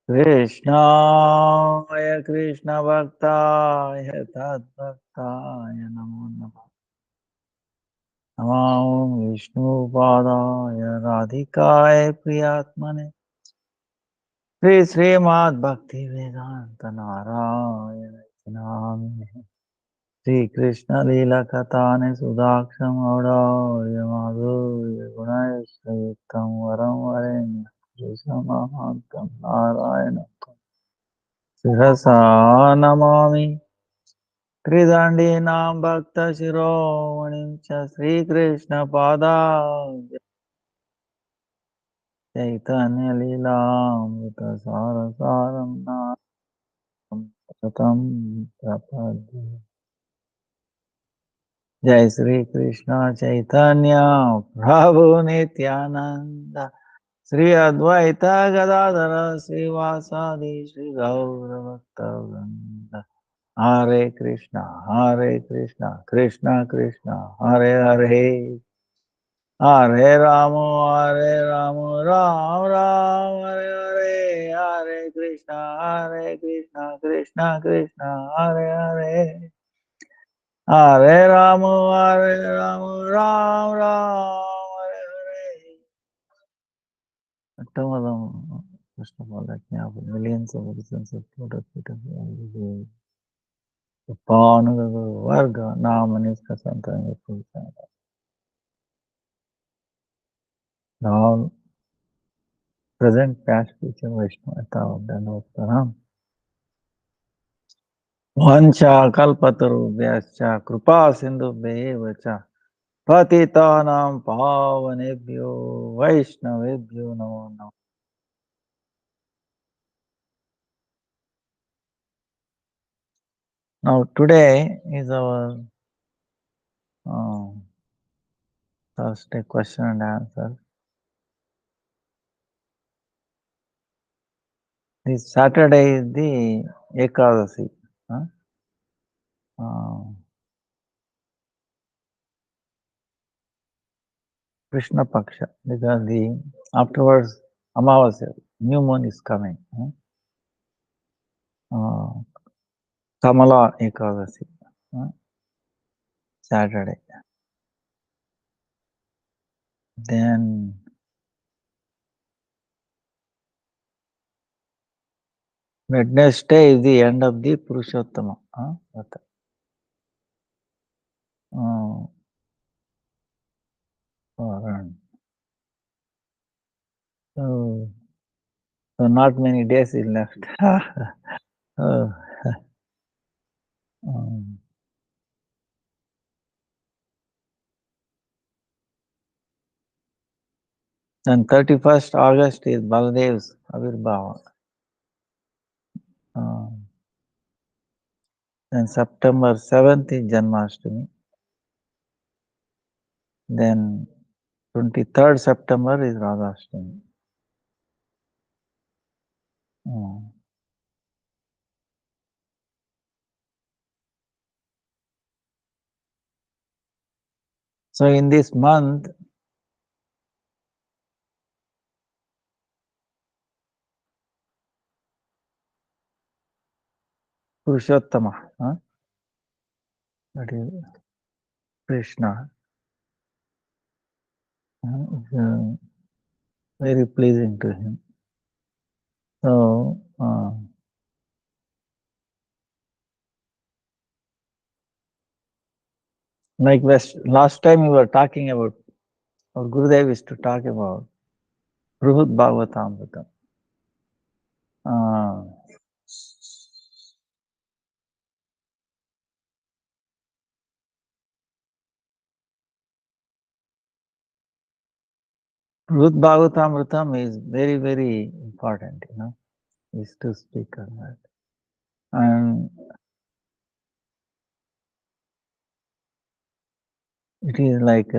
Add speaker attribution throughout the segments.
Speaker 1: Krishnaya Krishna Bhaktaya Tadbhaktaya Namo Namo Namo Vishnu Padaya Radhikaya Priyatmane Sri Srimad Bhakti Vedanta Narayana Nami Sri Krishna Lila Katane Sudaksham Auraya Madhurya Gunayasya Yuktam Varam Varenya Krishna Mahantam Narayana Sirasa Namami Tridandinam Bhakta Shiromanim Cha Sri Krishna Pada Chaitanya Lilamrita Sarasaram Nam Satam Prapadya Jai Sri Krishna Chaitanya Prabhu Nityananda Sri Advaita Gadadara Srivasadi Sri Gaura Bhakta Hare Krishna, Krishna Krishna, Hare Hare, Hare Rama, Hare Rama, Ram Ram, Hare Hare, Hare Krishna, Krishna Krishna, Hare Hare, Hare Rama, Hare Rama, Ram Ram, Hare Hare. Atamalam, first of all, let me have millions of reasons of product Varga Namanis Kasantanga Pulsana. Now present past future Vaishnava Dhanavastaram. Vancha Kalpatarubhyascha Krupa Sindhubhyevacha Patitanam Pavanebhyo Vaishnavebhyo Namo Namo. Now today is our Thursday question and answer. This Saturday is the Ekadasi. Krishna Paksha, because the afterwards Amavasya, new moon is coming. Kamala Ekadasi, Saturday. Then Wednesday is the end of the Purushottama. So not many days is left. And 31st August is Baladev's Avirbhava. Then September 7th is Janmashtami. Then 23rd September is Radhashtami. So in this month, Purushottama, that is Krishna, is very pleasing to him. So, like last time we were talking about, or Gurudev is to talk about Brihut Bhagavatamrita. Brihut Bhagavatamritam is very, very important, is to speak on that. And it is like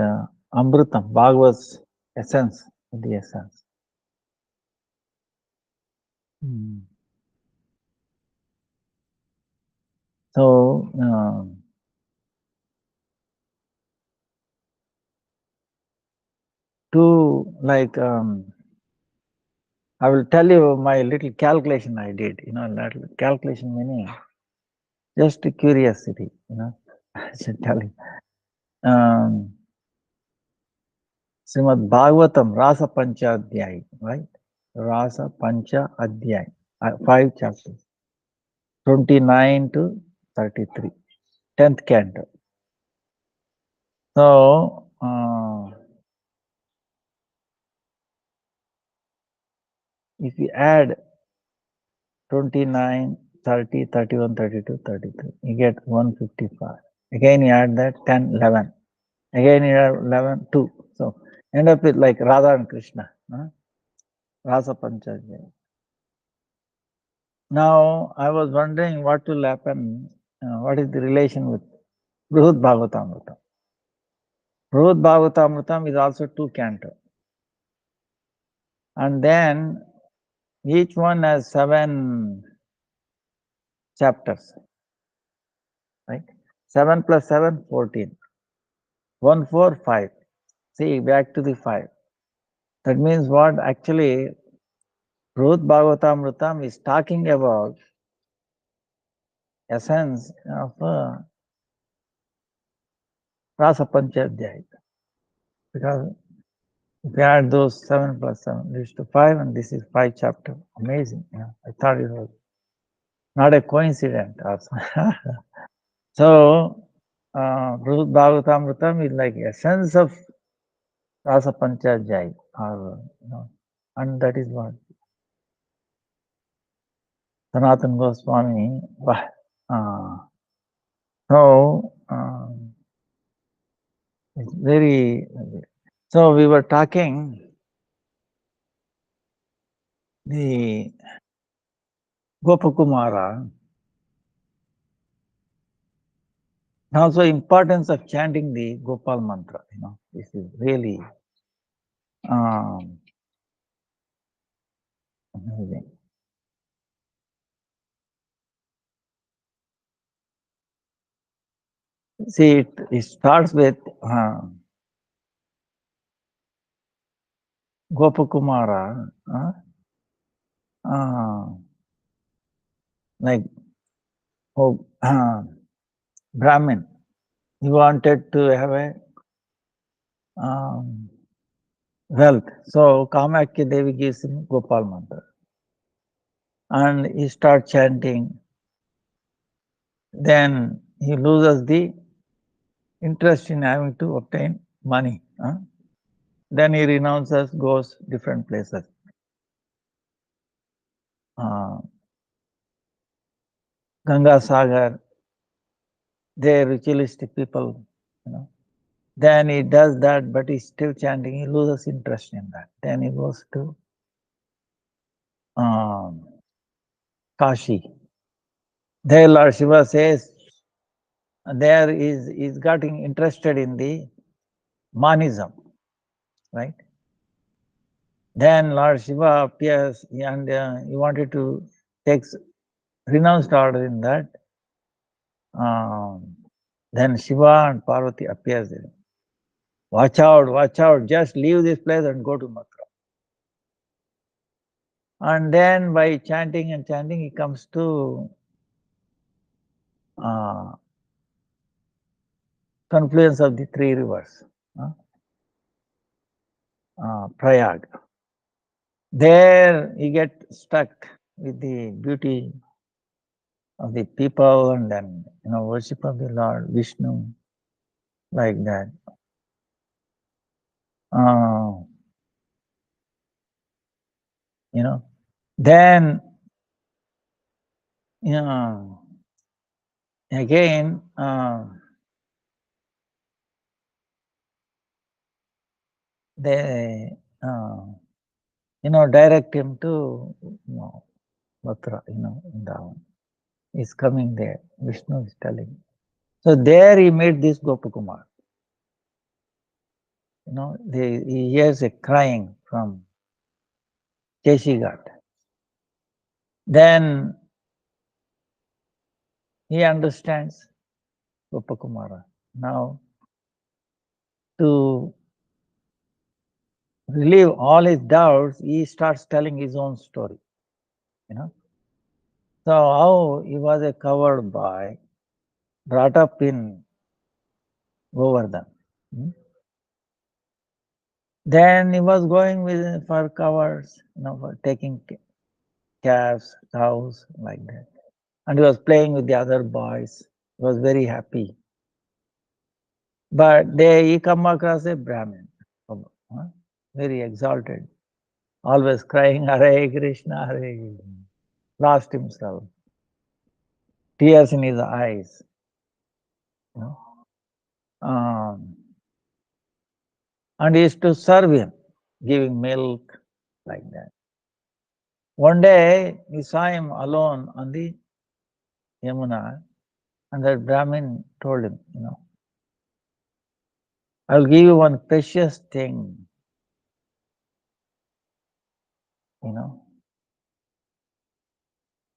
Speaker 1: Amritam, Bhagavat's essence, the essence. So, to like I will tell you my little calculation I did. That calculation meaning just curiosity. I should tell you. Um, Srimad Bhagavatam Rasa Pancha Adhyay, right? Rasa Pancha Adhyay, 5 chapters, 29 to 33, 10th canto. So, if you add 29, 30, 31, 32, 33, you get 155. Again, you add that 10, 11. Again, you add 11, 2. So, end up with like Radha and Krishna. Rasa Pancha Adhyay. Now, I was wondering what will happen, what is the relation with Brihad Bhagavatamrita. Brihad Bhagavatamrita is also 2 canto. And then each one has 7 chapters, right? 7 plus 7, 14. 1, 4, 5. See, back to the 5. That means what? Actually, Brihad Bhagavatamrita is talking about essence of Rasa Panchadhyaya. Because if you add those 7 plus 7, leads to 5, and this is 5 chapter. Amazing. I thought it was not a coincidence also. So, Brihad Bhagavatamrita is like a sense of Rasa Panchadhyaya, or, and that is what Sanatana Goswami. So, it's very. So we were talking the Gopakumara. Also, importance of chanting the Gopal mantra. This is really amazing. See, it starts with Gopakumara, like Brahmin. He wanted to have a wealth. So Kamakya Devi gives him Gopal mantra. And he starts chanting. Then he loses the interest in having to obtain money. Then he renounces, goes different places. Ganga Sagar, they're ritualistic people. Then he does that, but he's still chanting. He loses interest in that. Then he goes to Kashi. There Lord Shiva says, there is getting interested in the manism, right? Then Lord Shiva appears and he wanted to take renounced order in that. Then Shiva and Parvati appears there. Watch out, just leave this place and go to Mathura. And then by chanting and chanting, he comes to confluence of the 3 rivers, Prayag. There he gets stuck with the beauty of the people and then, worship of the Lord Vishnu, like that. Then, again, they, direct him to Mathura, Vrindavan. He's coming there. Vishnu is telling. So there he met this Gopakumar. He hears a crying from Keshigat. Then he understands Gopakumara. Now, to relieve all his doubts, he starts telling his own story, you know. So how he was a coward boy, brought up in Govardhan. Hmm? Then he was going with for covers, for taking calves, cows, like that. And he was playing with the other boys. He was very happy. But he come across a Brahmin, very exalted, always crying, Hare Krishna, Hare Krishna. Lost himself, tears in his eyes. You know. And he used to serve him, giving milk, like that. One day, he saw him alone on the Yamuna, and that Brahmin told him, I'll give you one precious thing,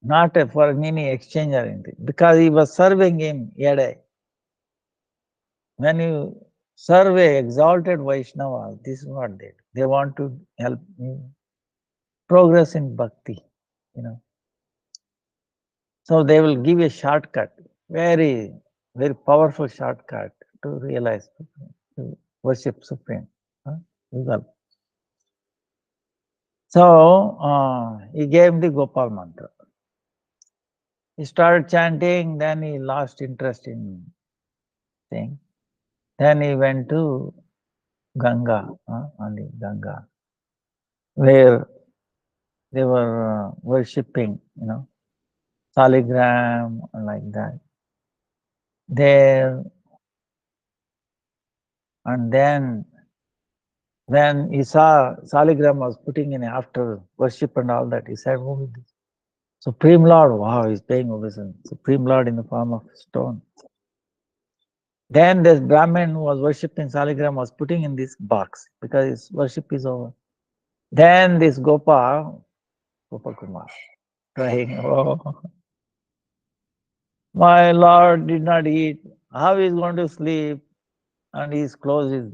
Speaker 1: not for any exchange or anything, because he was serving him Yadai. When you serve a exalted Vaishnava, this is what they do. They want to help you progress in bhakti, So they will give a shortcut, very, very powerful shortcut to realize, to worship Supreme. So he gave the Gopal mantra. He started chanting, then he lost interest in thing. Then he went to Ganga, on the Ganga, where they were worshipping, Saligram, like that. There, and then when he saw Saligram was putting in after worship and all that, he said, oh, Supreme Lord, wow, he's paying obeisance. Supreme Lord in the form of stone. Then this Brahmin who was worshipping Saligram was putting in this box because his worship is over. Then this Gopal Kumar, crying, oh, my Lord did not eat. How he is going to sleep? And his clothes is,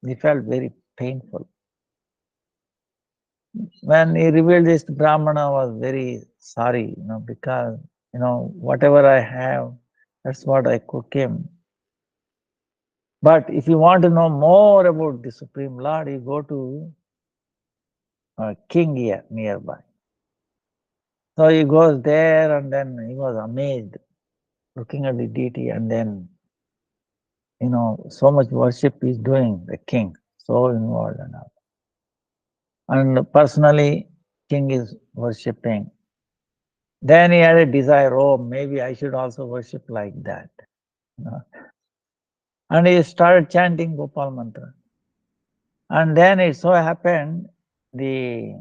Speaker 1: he felt very painful. When he revealed this, Brahmana was very sorry, because, whatever I have, that's what I cook him. But if you want to know more about the Supreme Lord, you go to a king here nearby. So he goes there and then he was amazed looking at the deity, and then, so much worship he's doing, the king, so involved and all. And personally, king is worshipping. Then he had a desire, oh, maybe I should also worship like that. And he started chanting Gopal mantra. And then it so happened, the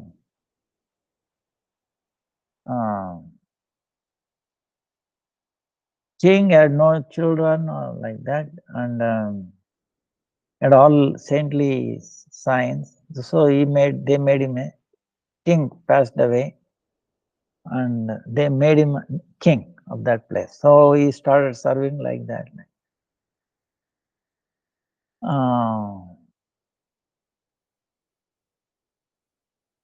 Speaker 1: king had no children or like that, and had all saintly signs. So they made him a king, passed away, and they made him king of that place. So he started serving like that.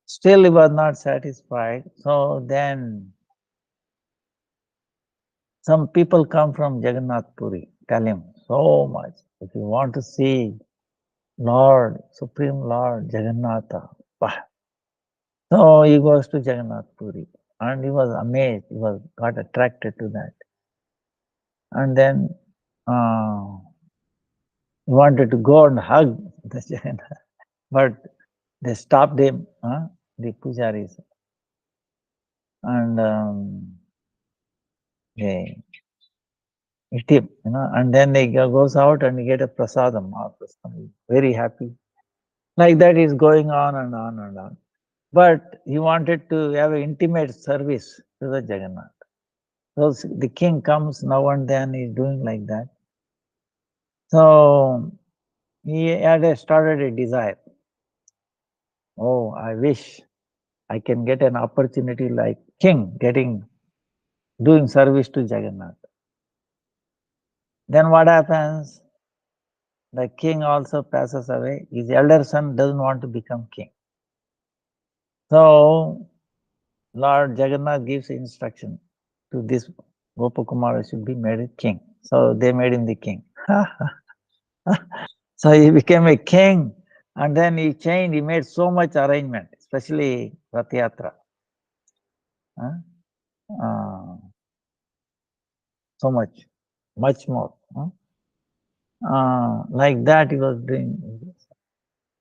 Speaker 1: Still he was not satisfied. So then some people come from Jagannath Puri, tell him so much. If you want to see Lord, Supreme Lord Jagannatha, so he goes to Jagannath Puri, and he was amazed. He got attracted to that, and then he wanted to go and hug the Jagannath, but they stopped him, the pujaris, and they hit him, and then he goes out and he get a prasadam. Very happy. Like that is going on and on and on. But he wanted to have an intimate service to the Jagannath. So the king comes now and then, he's doing like that. So he had started a desire. Oh, I wish I can get an opportunity like king doing service to Jagannath. Then what happens? the king also passes away. His elder son doesn't want to become king. So Lord Jagannath gives instruction to this Gopakumara should be made a king. So they made him the king. So he became a king, and then he changed, he made so much arrangement, especially Rath Huh? Uh, so much more. Like that he was doing.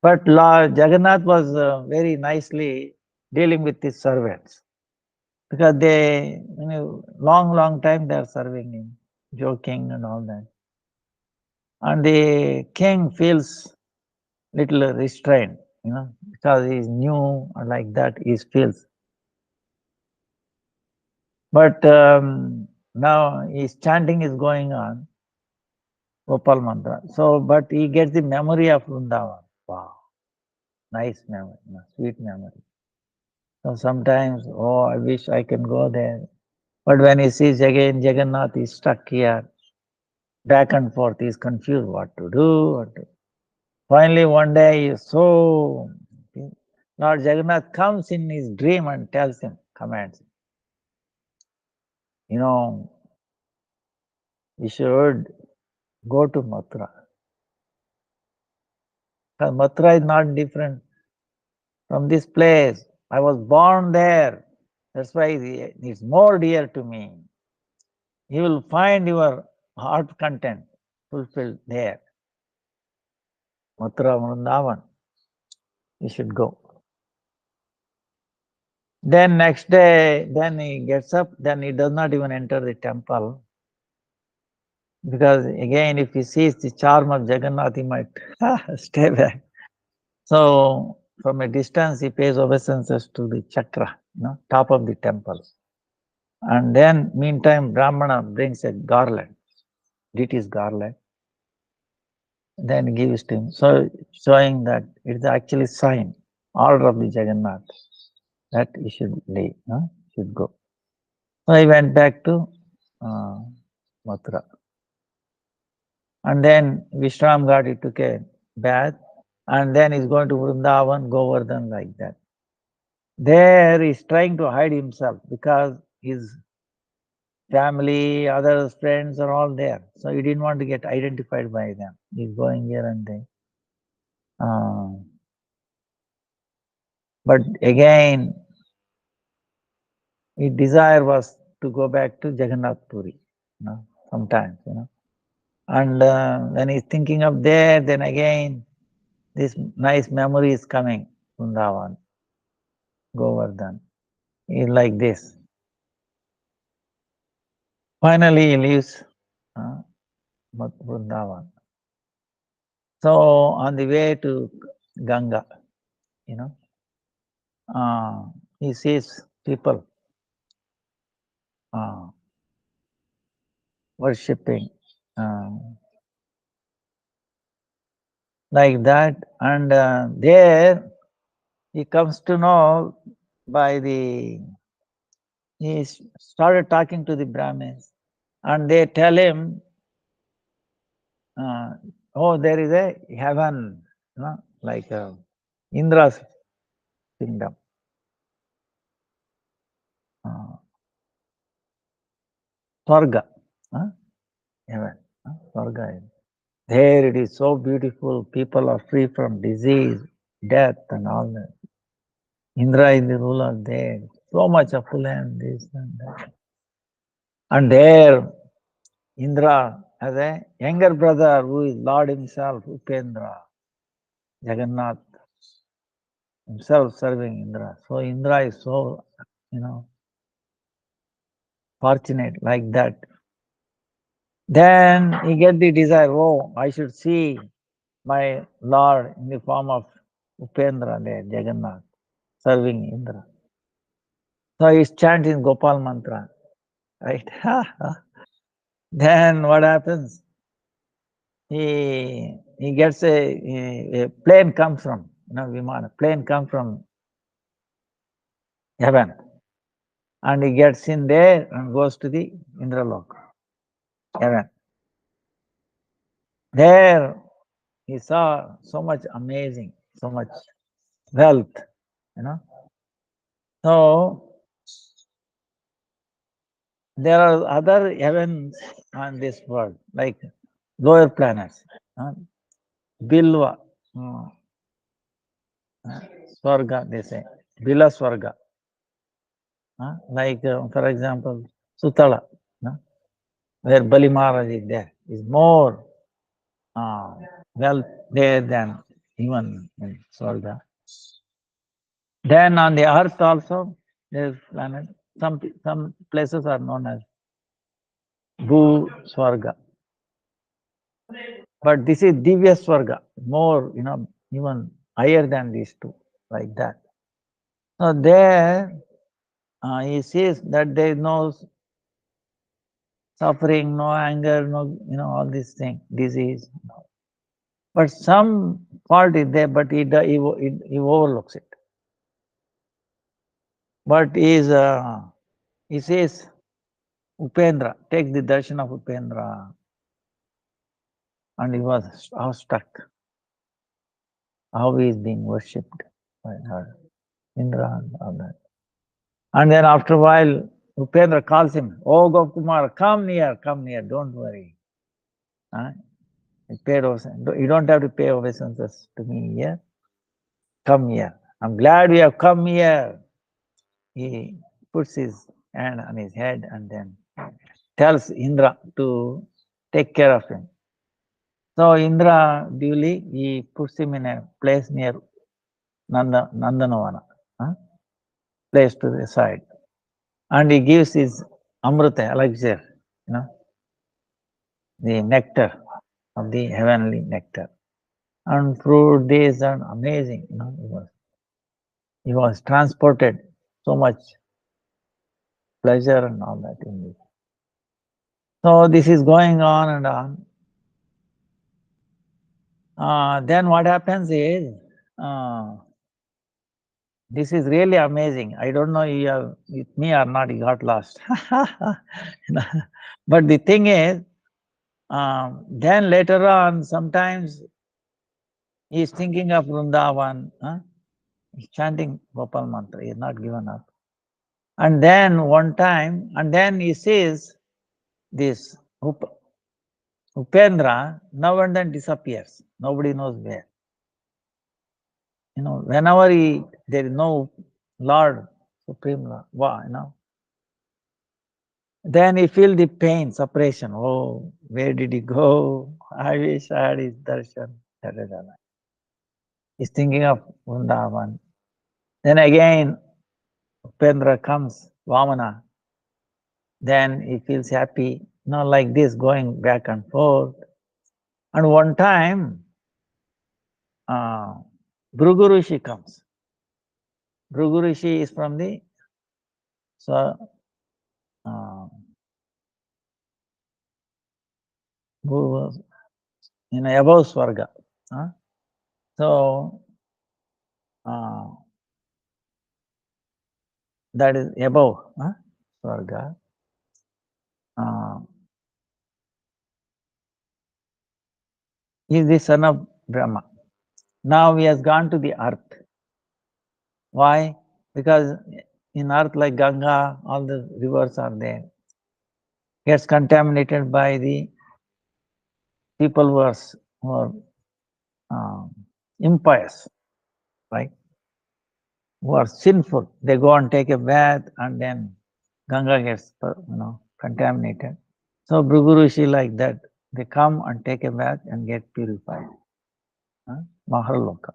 Speaker 1: But Lord Jagannath was very nicely dealing with his servants because they, long time they are serving him, joking and all that. And the king feels little restrained, because he's new and like that he feels. But now his chanting is going on, Gopal mantra. So, but he gets the memory of Vrindavan. Wow, nice memory, sweet memory. So sometimes, oh, I wish I can go there. But when he sees again Jagannath is stuck here, back and forth, he's confused what to do. Finally, one day he is so, Lord Jagannath comes in his dream and tells him, commands him, you should go to Mathura. Because Mathura is not different from this place. I was born there. That's why it's more dear to me. You will find your heart content fulfilled there. Mathura, Vrindavan. You should go. Then next day, then he gets up, then he does not even enter the temple. Because again, if he sees the charm of Jagannath, he might stay back. So from a distance, he pays obeisances to the chakra, top of the temple. And then meantime, Brahmana brings a garland, deity's garland, then gives to him. So showing that it's actually sign, order of the Jagannath, that he should leave, should go. So he went back to Mathura. And then Vishram got, he took a bath, and then he's going to Vrindavan, Govardhan, like that. There he's trying to hide himself because his family, other friends are all there. So he didn't want to get identified by them. He's going here and there. But again, his desire was to go back to Jagannath Puri, sometimes, And when he's thinking of there, then again, this nice memory is coming, Vrindavan, Govardhan. He's like this. Finally, he leaves Vrindavan. So on the way to Ganga, he sees people worshipping like that, and there he comes to know by he started talking to the Brahmins, and they tell him, oh, there is a heaven, like Indra's kingdom. Swarga, heaven, Swarga. There it is so beautiful. People are free from disease, death, and all that. Indra is the ruler there. So much affluence, this and that. And there, Indra has a younger brother who is Lord himself, Upendra, Jagannath himself serving Indra. So Indra is so, fortunate like that. Then he get the desire, oh, I should see my Lord in the form of Upendra there, Jagannath, serving Indra. So he's chanting Gopal mantra, right? Then what happens? He gets a plane comes from, Vimana, plane comes from heaven. And he gets in there and goes to the Indralok, heaven. There he saw so much amazing, so much wealth, you know. So there are other heavens on this world, like lower planets, uh, Bilva, uh, Swarga, they say, Bila Swarga, like for example, Sutala, uh, where Bali Maharaj is there, is more uh, wealth there than even in Swarga. Then on the earth also, there is planet. Some places are known as Bhu Swarga. But this is Divya Swarga, more, even higher than these two, like that. So there, he says that there is no suffering, no anger, no, all these things, disease. But some fault is there, but he overlooks it. But he says, Upendra, take the darshan of Upendra. And he was awestruck how he is being worshipped by her, Indra and all that. And then after a while, Upendra calls him, "Oh Gopkumar, come near, don't worry. Huh? You don't have to pay obeisances to me here. Come here. I'm glad you have come here." He puts his hand on his head and then tells Indra to take care of him. So Indra duly he puts him in a place near Nandanavana, place to the side. And he gives his amrita, elixir, the nectar of the heavenly nectar. And through this and amazing, he was transported so much pleasure and all that in this. So this is going on and on. Then what happens is, this is really amazing. I don't know you are with me or not, you got lost. But the thing is, then later on, sometimes he's thinking of Vrindavan, he's chanting Gopal mantra, he's not given up. And then one time, and then he sees this Upendra, now and then disappears. Nobody knows where. Whenever there is no Lord, Supreme Lord, then he feel the pain, separation. Oh, where did he go? I wish I had his darshan. He's thinking of Vrindavan. Then again, Upendra comes, Vamana. Then he feels happy, like this, going back and forth. And one time, Bhrigu Rishi comes. Bhrigu Rishi is from the so, above Swarga. So, that is above Swarga. He is the son of Brahma. Now he has gone to the earth. Why? Because in earth, like Ganga, all the rivers are there. Gets contaminated by the people who are impious, right? Who are sinful. They go and take a bath, and then Ganga gets contaminated. So Bhrigu Rishi like that. They come and take a bath and get purified. Maharloka.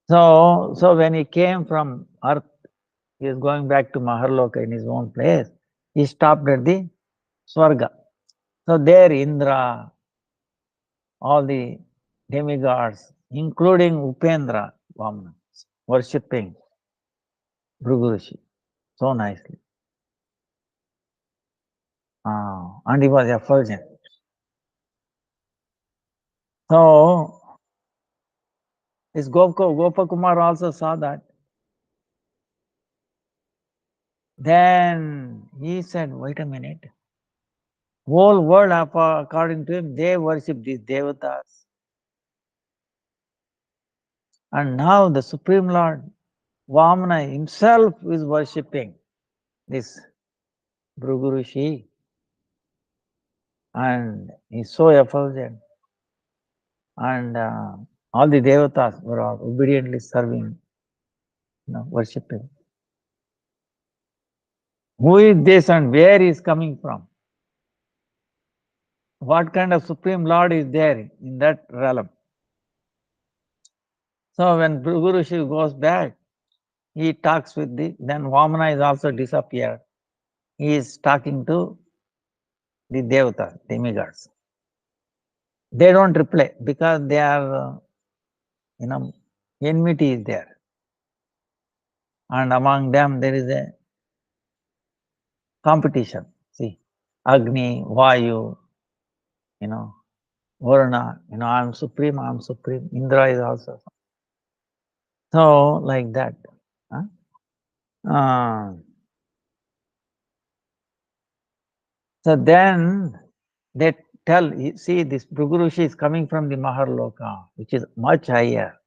Speaker 1: So when he came from earth, he is going back to Maharloka in his own place. He stopped at the Swarga. So there Indra, all the demigods, including Upendra, worshipping Bhrigu Rishi so nicely. And he was effulgent. So this Gopakumar also saw that. Then he said, wait a minute. Whole world, according to him, they worship these devatas. And now the Supreme Lord Vamana himself is worshipping this Bhrigu Rishi, and he's so effulgent, and all the devatas were all obediently serving, worshipping. Who is this and where he is coming from? What kind of Supreme Lord is there in that realm? So when Bhrigu Rishi goes back, he talks with then Vamana is also disappeared. He is talking to the devatas, demigods. They don't reply because they are, enmity is there. And among them there is a competition. See, Agni, Vayu, Varuna, I'm supreme, Indra is also. So, like that. So then they tell, see, this Bhrigu Rishi is coming from the Maharloka, which is much higher.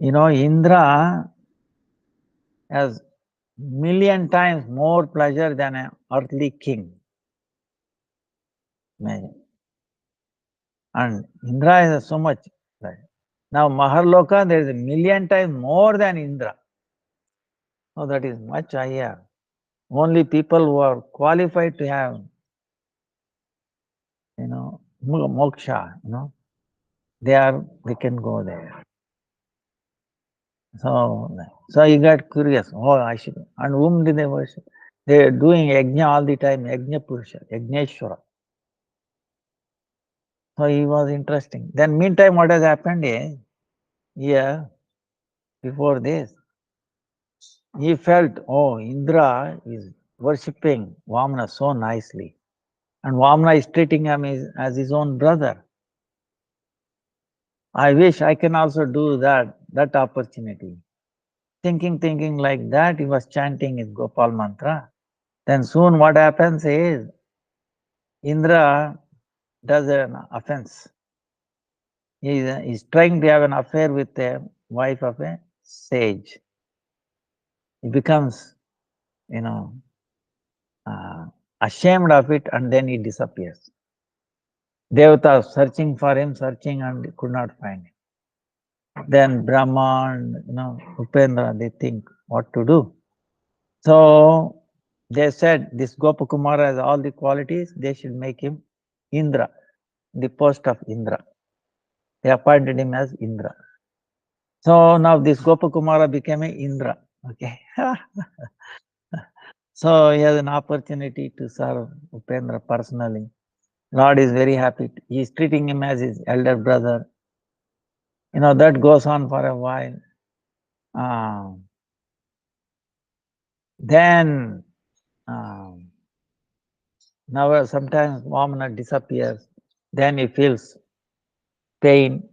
Speaker 1: Indra has million times more pleasure than an earthly king. And Indra is so much. Now Maharloka, there is a million times more than Indra. So that is much higher. Only people who are qualified to have, moksha, they can go there. So he got curious. Oh, I should. And whom did they worship? They are doing yajna all the time, yajna purusha, yajneshwara. So he was interesting. Then meantime, what has happened is, before this, he felt, oh, Indra is worshipping Vamana so nicely. And Vamana is treating him as his own brother. I wish I can also do that opportunity. Thinking like that, he was chanting his Gopal mantra. Then soon what happens is, Indra does an offense. He is trying to have an affair with the wife of a sage. He becomes, ashamed of it, and then he disappears. Devata searching for him, and could not find him. Then Brahma and Upendra, they think what to do. So they said this Gopakumara has all the qualities, they should make him Indra, the post of Indra. They appointed him as Indra. So now this Gopakumara became a Indra. Okay. So he has an opportunity to serve Upendra personally. Lord is very happy. He is treating him as his elder brother. That goes on for a while. Then now sometimes Vamana disappears. Then he feels pain.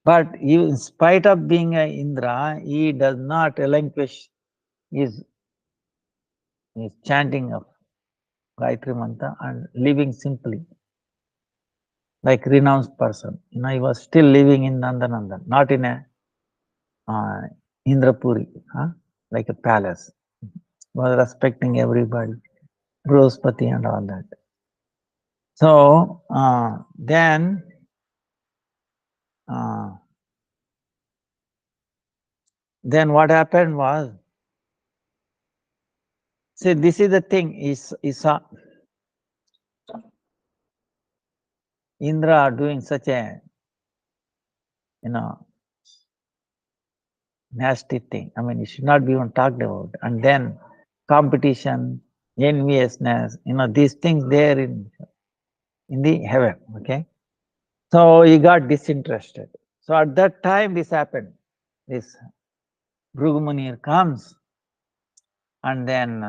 Speaker 1: But in spite of being an Indra, he does not relinquish his chanting of Gayatri Mantra and living simply, like renounced person. He was still living in Nandanandan, not in a Indrapuri, like a palace. He was respecting everybody, Brihaspati and all that. So then what happened was, see, this is the thing, is Indra doing such a, nasty thing. I mean, it should not be even talked about. And then competition, enviousness, these things there in the heaven, okay? So he got disinterested. So at that time this happened. This Bhrigu Munir comes, and then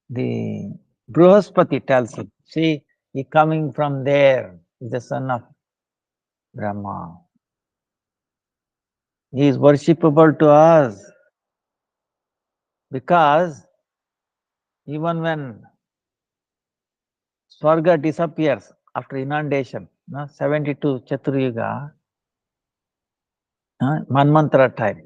Speaker 1: the Brihaspati tells him, see, he coming from there, is the son of Brahma. He is worshipable to us because even when Swarga disappears after inundation, no, 72 Chaturyuga, Manmantra time.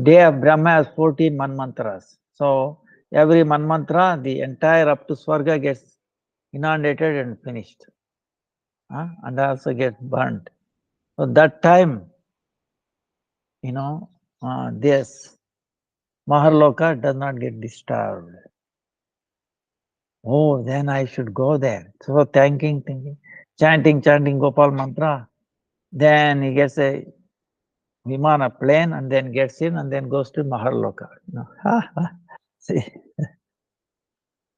Speaker 1: Day of Brahma has 14 Manmantras. So every Manmantra, the entire up to Swarga gets inundated and finished. And also gets burnt. So that time, this Maharloka does not get disturbed. Oh, then I should go there. So thinking, chanting Gopal mantra. Then he gets a Vimana plane and then gets in and then goes to Maharloka. See.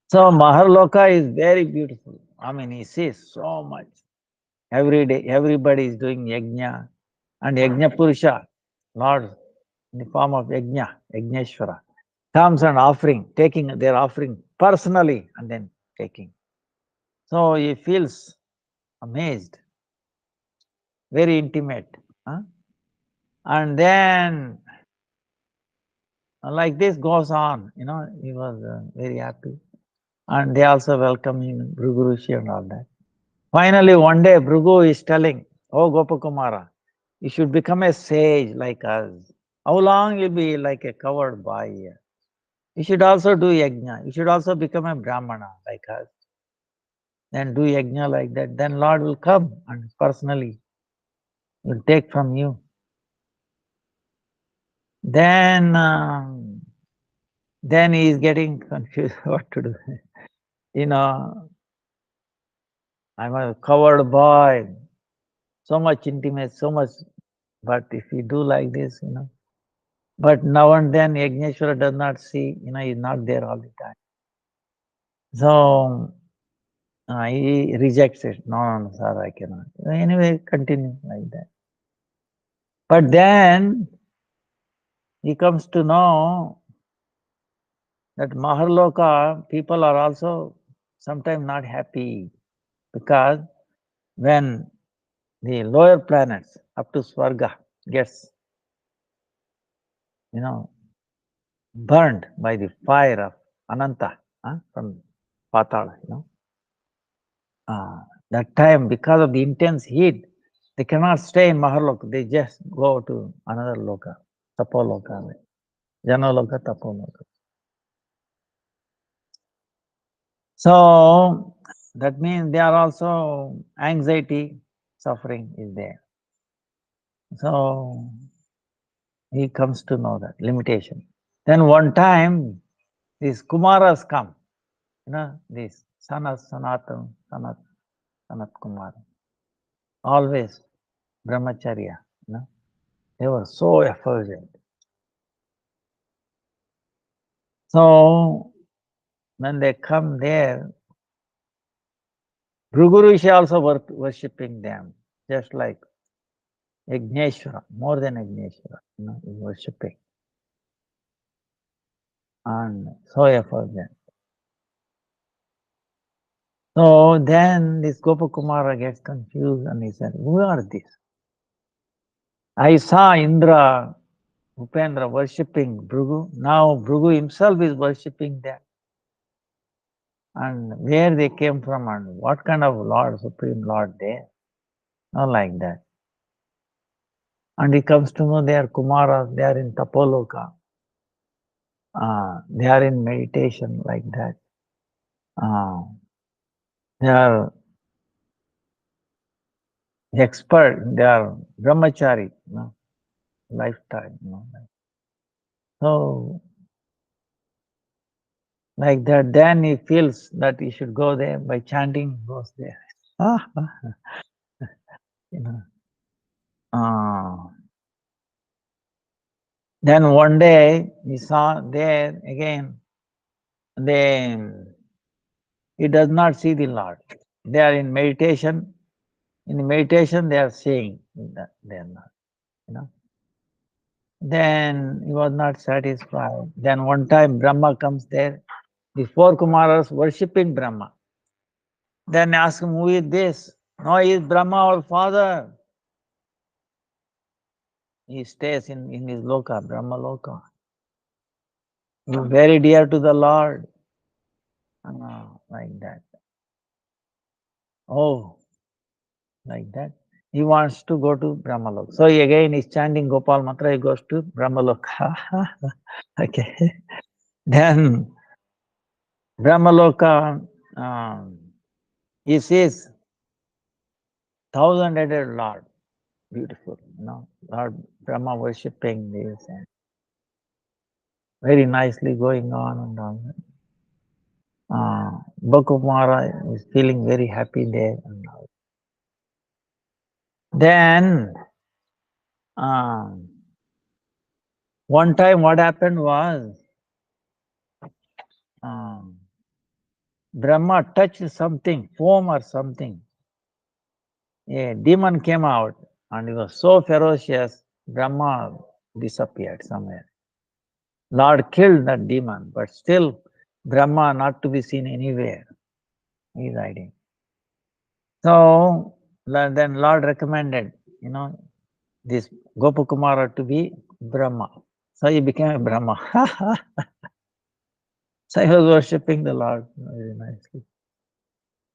Speaker 1: So Maharloka is very beautiful. I mean, he sees so much. Every day, everybody is doing yajna. And Yajna Purusha, Lord, in the form of Yajna, Yajneshwara, comes and taking their offering personally and then taking. So he feels amazed, very intimate. And then, like this goes on, he was very happy. And they also welcome him, Bhrigu Rishi and all that. Finally, one day, Bhrigu is telling, oh Gopakumara, you should become a sage like us. How long you'll be like a covered boy here? You should also do yajna. You should also become a brahmana like us. Then do yajna like that. Then Lord will come and personally will take from you. Then he is getting confused what to do. I'm a covered boy. So much intimate, so much. But if you do like this, But now and then Yagneshwara does not see, he's not there all the time. So he rejects it. No, sir, I cannot. Anyway, continue like that. But then he comes to know that Maharloka people are also sometimes not happy because when the lower planets up to Swarga gets, burned by the fire of Ananta from Patala, that time because of the intense heat, they cannot stay in Maharloka. They just go to another loka, Tapoloka, Janaloka, Tapoloka. So that means they are also anxiety, suffering is there. So he comes to know that limitation. Then one time these Kumaras come, these Sanat Kumara, always brahmacharya, they were so effulgent. So when they come there, Bhrigu is also worshipping them, just like Yagneshwara, more than Yagneshwara, is worshipping. And so effulgent. So then this Gopakumara gets confused and he said, who are these? I saw Indra, Upendra worshipping Bhrigu. Now Bhrigu himself is worshipping them. And where they came from and what kind of Lord, Supreme Lord they are. Not like that. And he comes to know they are Kumaras, they are in Tapoloka. They are in meditation like that. They are expert, they are brahmachari, lifetime. So, like that, then he feels that he should go there by chanting, goes there. you know. Then one day he saw there again, he does not see the Lord. They are in meditation. In meditation, they are seeing that they are not, Then he was not satisfied. Then one time Brahma comes there, the four Kumaras worshipping Brahma. Then ask him, who is this? No, he is Brahma, our father. He stays in his loka, Brahma loka. He is very dear to the Lord. Like that. Oh, like that. He wants to go to Brahmalok. So again he's chanting Gopal mantra, he goes to Brahmaloka. Okay. Then Brahmaloka, he sees thousand-headed Lord, beautiful, Lord Brahma worshipping this and very nicely going on and on. Bakumara is feeling very happy there and all. Then one time what happened was Brahma touched something, foam or something. A demon came out and he was so ferocious, Brahma disappeared somewhere. Lord killed that demon, but still Brahma not to be seen anywhere. He is hiding. So then Lord recommended, this Gopakumara to be Brahma. So he became a Brahma. So he was worshipping the Lord very nicely.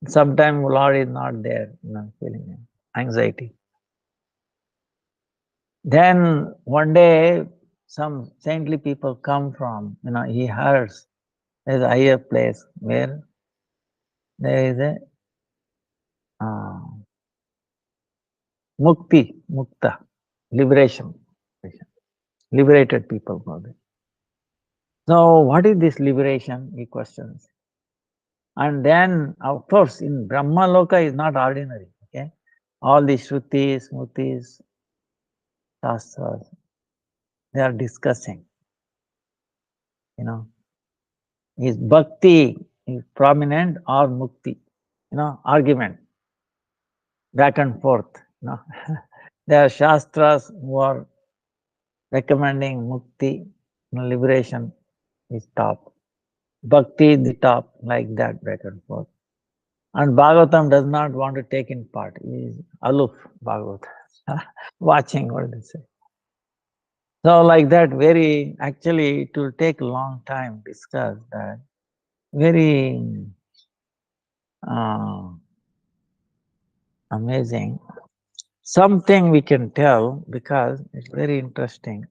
Speaker 1: Sometimes Lord is not there, feeling anxiety. Then one day, some saintly people come from, he hears there's a higher place where there is a mukta, liberation, liberated people for this. So what is this liberation? He questions. And then, of course, in Brahma Loka is not ordinary. Okay, all the Shrutis, Smutis, Shastras, they are discussing. Is bhakti is prominent or mukti? Argument back and forth. There are Shastras who are recommending mukti, liberation is top. Bhakti is the top, like that, back and forth. And Bhagavatam does not want to take in part. He is aloof, Bhagavatam, watching what they say. So like that, actually it will take a long time to discuss that. Very amazing. Something we can tell because it's very interesting.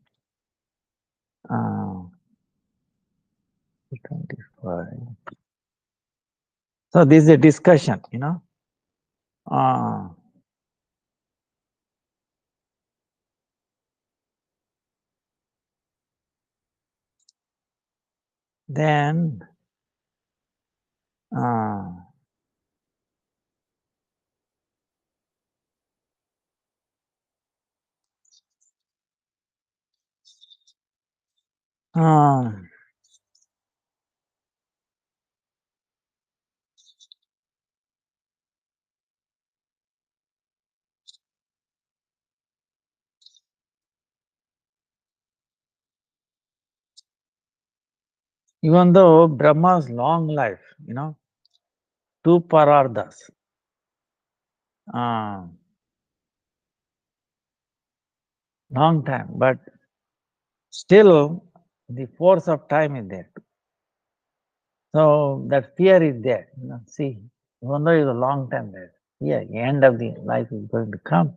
Speaker 1: 25. So this is a discussion, then even though Brahma's long life, two parardas, long time, but still the force of time is there. So that fear is there. See, even though it's a long time there, the end of the life is going to come.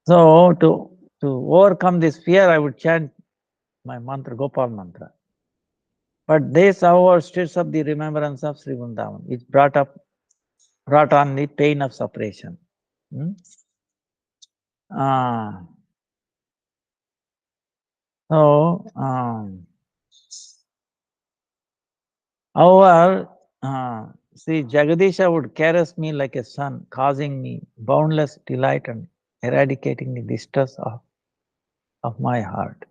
Speaker 1: So to overcome this fear, I would chant my mantra, Gopal mantra. But this, however, stirs up the remembrance of Sri Vrindavan. It brought on the pain of separation. However, see, Jagadisha would caress me like a son, causing me boundless delight and eradicating the distress of my heart.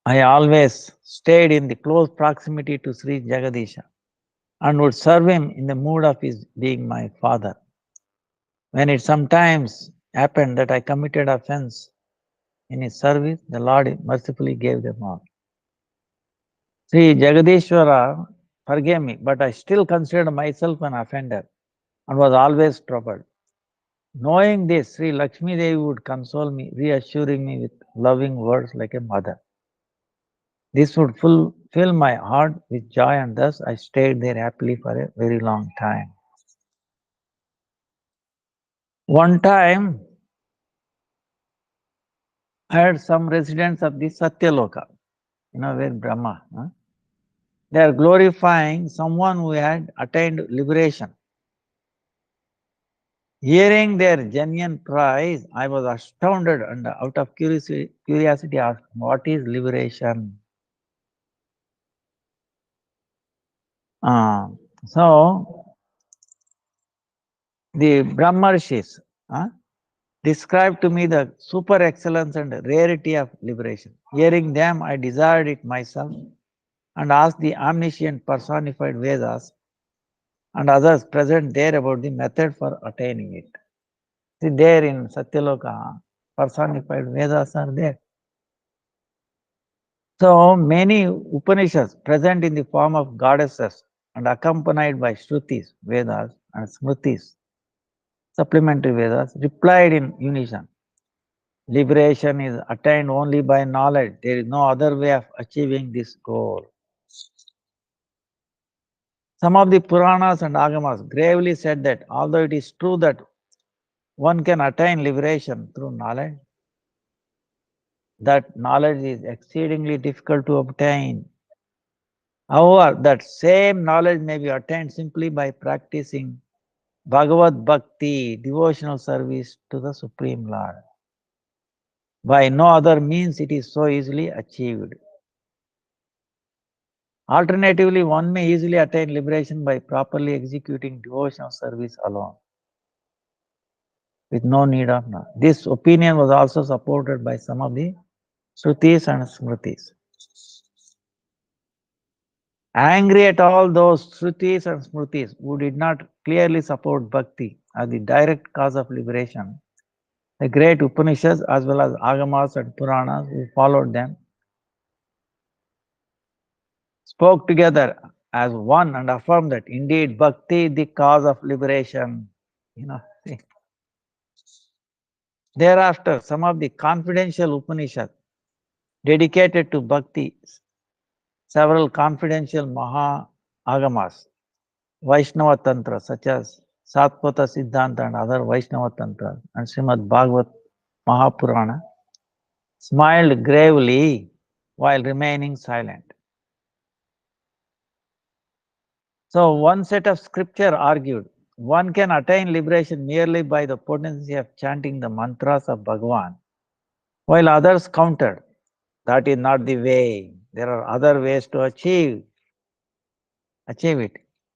Speaker 1: I always stayed in the close proximity to Sri Jagadisha and would serve him in the mood of his being my father. When it sometimes happened that I committed offense in his service, the Lord mercifully gave them all. Sri Jagadishwara forgave me, but I still considered myself an offender and was always troubled. Knowing this, Sri Lakshmi Devi would console me, reassuring me with loving words like a mother. This would fill filled my heart with joy, and thus I stayed there happily for a very long time. One time, I had some residents of the Satyaloka, where Brahma. They are glorifying someone who had attained liberation. Hearing their genuine praise, I was astounded and out of curiosity asked, what is liberation? Uh, so, the Brahmarshis described to me the super excellence and rarity of liberation. Hearing them, I desired it myself and asked the omniscient personified Vedas and others present there about the method for attaining it. See, there in Satyaloka, personified Vedas are there. So many Upanishads present in the form of goddesses and accompanied by Shrutis, Vedas, and Smritis, supplementary Vedas, replied in unison. Liberation is attained only by knowledge. There is no other way of achieving this goal. Some of the Puranas and Agamas gravely said that although it is true that one can attain liberation through knowledge, that knowledge is exceedingly difficult to obtain. However, that same knowledge may be attained simply by practicing Bhagavad Bhakti, devotional service to the Supreme Lord. By no other means it is so easily achieved. Alternatively, one may easily attain liberation by properly executing devotional service alone, with no need of knowledge. This opinion was also supported by some of the Shrutis and Smritis. Angry at all those Shrutis and Smritis who did not clearly support Bhakti as the direct cause of liberation, the great Upanishads as well as Agamas and Puranas who followed them spoke together as one and affirmed that indeed Bhakti is the cause of liberation. See. Thereafter, some of the confidential Upanishads dedicated to Bhakti, several confidential Maha Agamas, Vaishnava Tantra such as Satpata Siddhanta and other Vaishnava Tantra and Srimad Bhagavat Mahapurana smiled gravely while remaining silent. So one set of scripture argued, one can attain liberation merely by the potency of chanting the mantras of Bhagavan, while others countered, that is not the way. There are other ways to achieve it.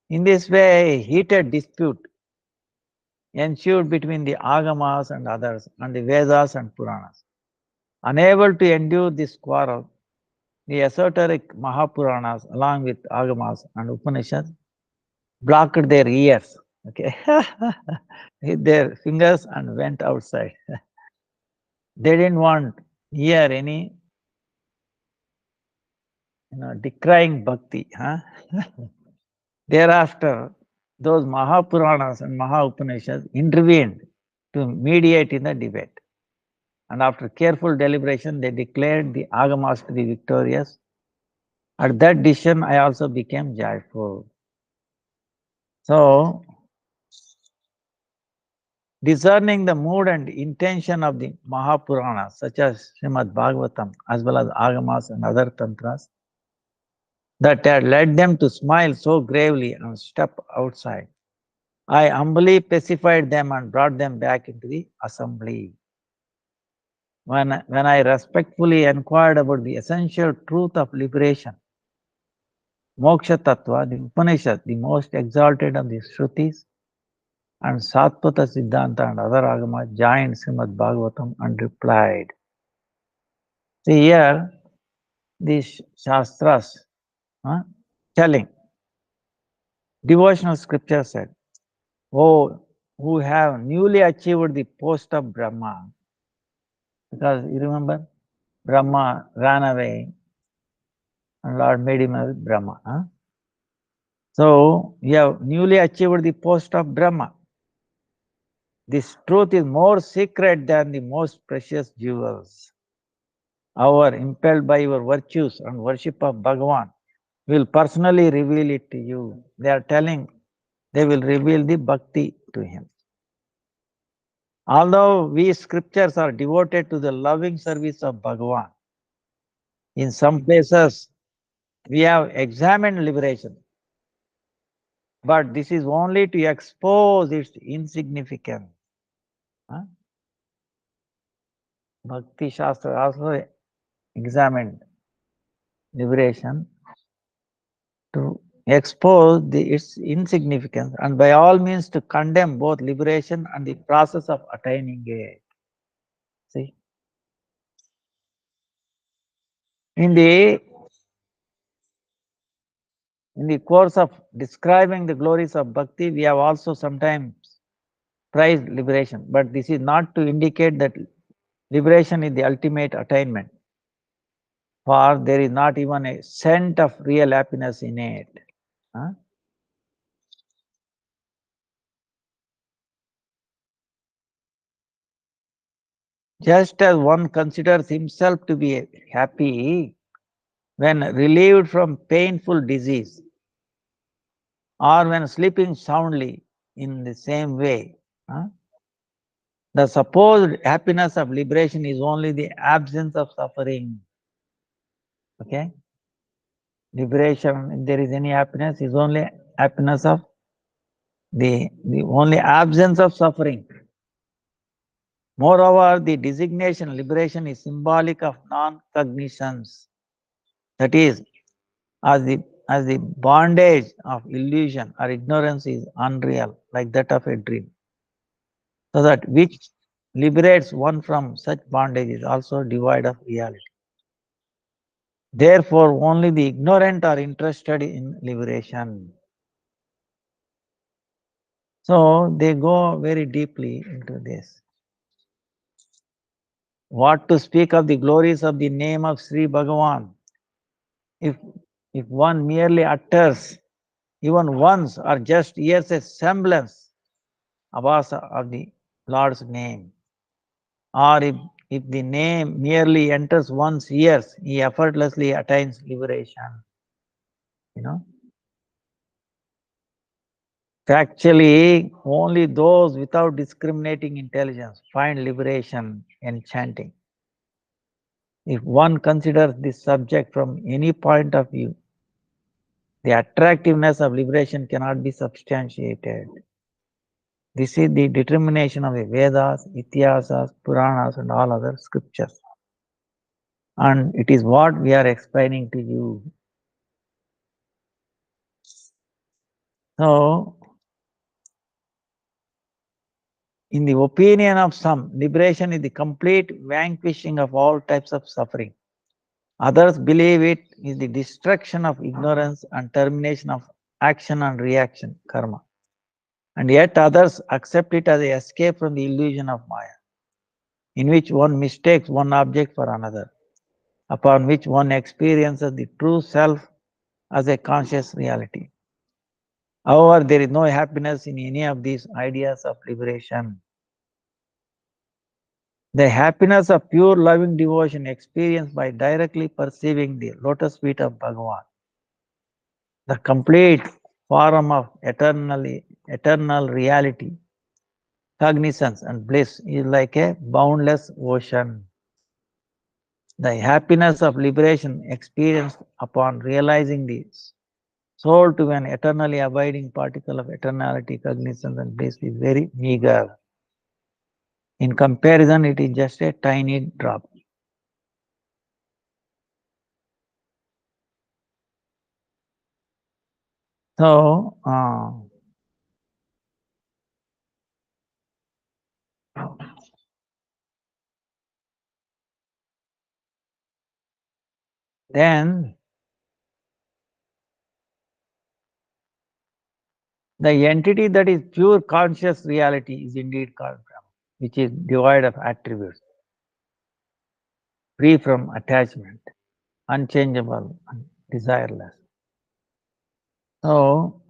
Speaker 1: In this way, a heated dispute ensued between the Agamas and others, and the Vedas and Puranas. Unable to endure this quarrel, the esoteric Mahapuranas, along with Agamas and Upanishads, blocked their ears, okay, with their fingers and went outside. They didn't want to hear any decrying bhakti. Thereafter, those Mahapuranas and Mahaupanishads intervened to mediate in the debate. And after careful deliberation, they declared the Agamas to be victorious. At that decision, I also became joyful. So, discerning the mood and intention of the Mahapuranas, such as Srimad Bhagavatam, as well as Agamas and other tantras, that had led them to smile so gravely and step outside, I humbly pacified them and brought them back into the assembly. When I respectfully inquired about the essential truth of liberation, Moksha Tattva, the Upanishad, the most exalted of the Shrutis, and Satpata Siddhanta and other Agamas joined Srimad Bhagavatam and replied. See here, these Shastras telling, devotional scripture said, oh, who have newly achieved the post of Brahma, because you remember, Brahma ran away and Lord made him as Brahma. So, you have newly achieved the post of Brahma. This truth is more secret than the most precious jewels. However, impelled by your virtues and worship of Bhagavan, will personally reveal it to you. They are telling they will reveal the bhakti to him. Although we scriptures are devoted to the loving service of Bhagavan, in some places we have examined liberation, but this is only to expose its insignificance. Huh? Bhakti Shastra also examined liberation to expose its insignificance and by all means to condemn both liberation and the process of attaining it. See, in the in the course of describing the glories of bhakti, we have also sometimes praised liberation, but this is not to indicate that liberation is the ultimate attainment, for there is not even a scent of real happiness in it. Huh? Just as one considers himself to be happy when relieved from painful disease or when sleeping soundly, in the same way, huh? The supposed happiness of liberation is only the absence of suffering. Okay? Liberation, if there is any happiness, is only happiness of the only absence of suffering. Moreover, the designation liberation is symbolic of non-cognizance. That is, as the bondage of illusion or ignorance is unreal, like that of a dream. So that which liberates one from such bondage is also devoid of reality. Therefore, only the ignorant are interested in liberation. So they go very deeply into this. What to speak of the glories of the name of Sri Bhagavan? If if one merely utters even once or just hears a semblance of the Lord's name, or if the name merely enters one's ears, he effortlessly attains liberation. You know, actually, only those without discriminating intelligence find liberation enchanting. If one considers this subject from any point of view, the attractiveness of liberation cannot be substantiated. This is the determination of the Vedas, Itihasas, Puranas, and all other scriptures. And it is what we are explaining to you. So, in the opinion of some, liberation is the complete vanquishing of all types of suffering. Others believe it is the destruction of ignorance and termination of action and reaction, karma. And yet others accept it as an escape from the illusion of Maya, in which one mistakes one object for another, upon which one experiences the true self as a conscious reality. However, there is no happiness in any of these ideas of liberation. The happiness of pure loving devotion experienced by directly perceiving the lotus feet of Bhagavan, the complete form of eternal reality, cognizance and bliss is like a boundless ocean. The happiness of liberation experienced upon realizing this soul to an eternally abiding particle of eternality, cognizance and bliss is very meager. In comparison, it is just a tiny drop. So, then the entity that is pure conscious reality is indeed called Brahma, which is devoid of attributes, free from attachment, unchangeable, and desireless. So,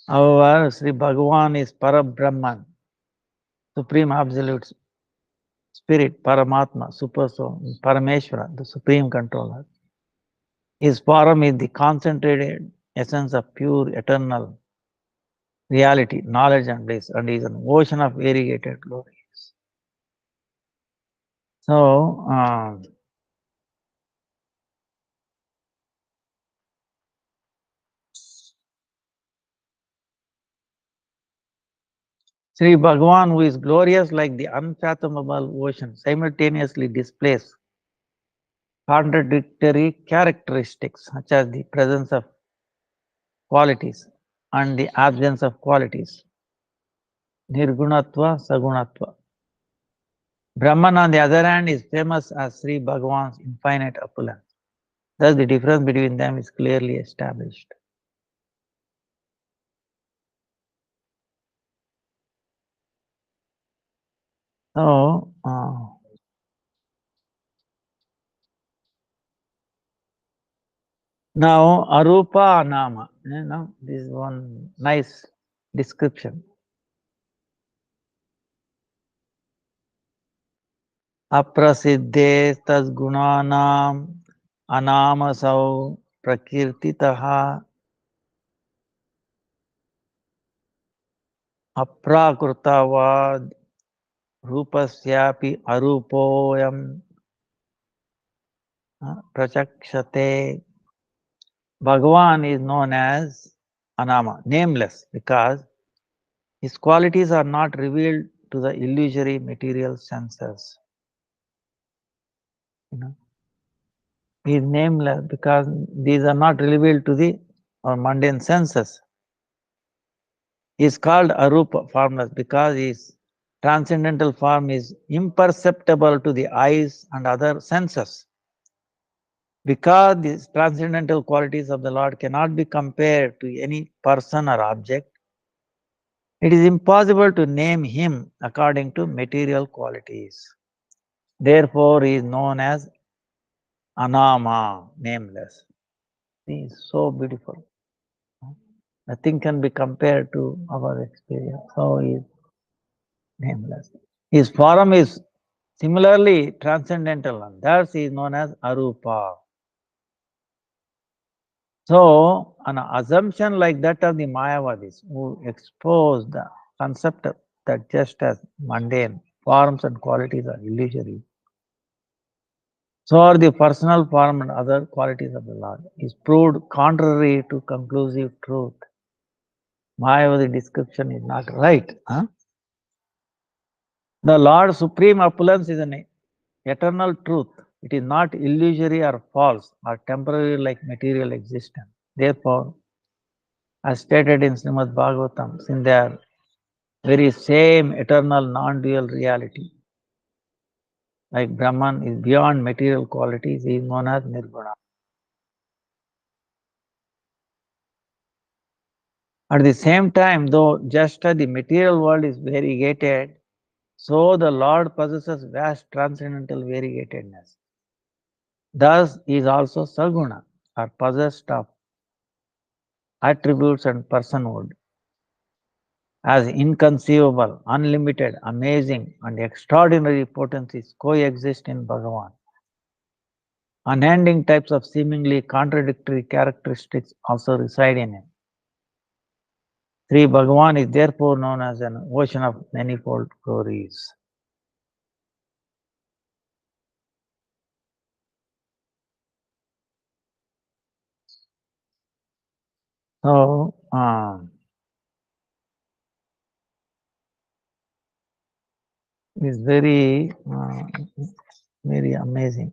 Speaker 1: however, Sri Bhagavan is Parabrahman, Supreme Absolute spirit, Paramatma, Super Soul, Parameshwara, the Supreme Controller. His form is the concentrated essence of pure eternal reality, knowledge and bliss, and is an ocean of variegated glories. So, Sri Bhagavan, who is glorious like the unfathomable ocean, simultaneously displays contradictory characteristics such as the presence of qualities and the absence of qualities, Nirgunatva, Sagunatva. Brahman, on the other hand, is famous as Sri Bhagavan's infinite opulence. Thus, the difference between them is clearly established. So, now Arupa Nama, this is one nice description. Aprasiddhe tasgunanam anamasau prakirtitaha aprakrutavad rupasyapi arupoyam prachakshate. Bhagavan is known as Anama, nameless, because his qualities are not revealed to the illusory material senses. He is nameless because these are not revealed to the or mundane senses. He is called Arupa, formless, because his transcendental form is imperceptible to the eyes and other senses. Because these transcendental qualities of the Lord cannot be compared to any person or object, it is impossible to name him according to material qualities. Therefore, he is known as Anama, nameless. He is so beautiful. Nothing can be compared to our experience. So he is nameless. His form is similarly transcendental, and thus he is known as Arupa. So, an assumption like that of the Mayavadis, who expose the concept that just as mundane forms and qualities are illusory, so are the personal form and other qualities of the Lord, is proved contrary to conclusive truth. Mayavadi description is not right. The Lord's supreme opulence is an eternal truth. It is not illusory or false or temporary like material existence. Therefore, as stated in Srimad Bhagavatam, in their very same eternal non-dual reality, like Brahman is beyond material qualities, he is known as Nirguna. At the same time, though just as the material world is variegated, so the Lord possesses vast transcendental variegatedness. Thus, he is also Saguna, or possessed of attributes and personhood, as inconceivable, unlimited, amazing, and extraordinary potencies coexist in Bhagavan. Unending types of seemingly contradictory characteristics also reside in him. Sri Bhagavan is therefore known as an ocean of manifold glories. So, it's very amazing.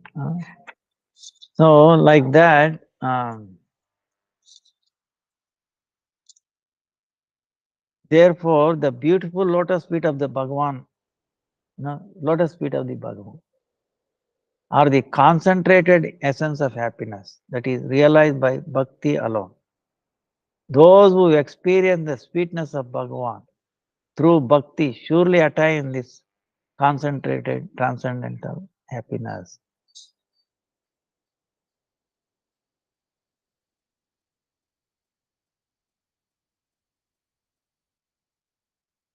Speaker 1: So, like that, therefore, the beautiful lotus feet of the Bhagavan, lotus feet of the Bhagavan, are the concentrated essence of happiness that is realized by bhakti alone. Those who experience the sweetness of Bhagavan through bhakti surely attain this concentrated transcendental happiness.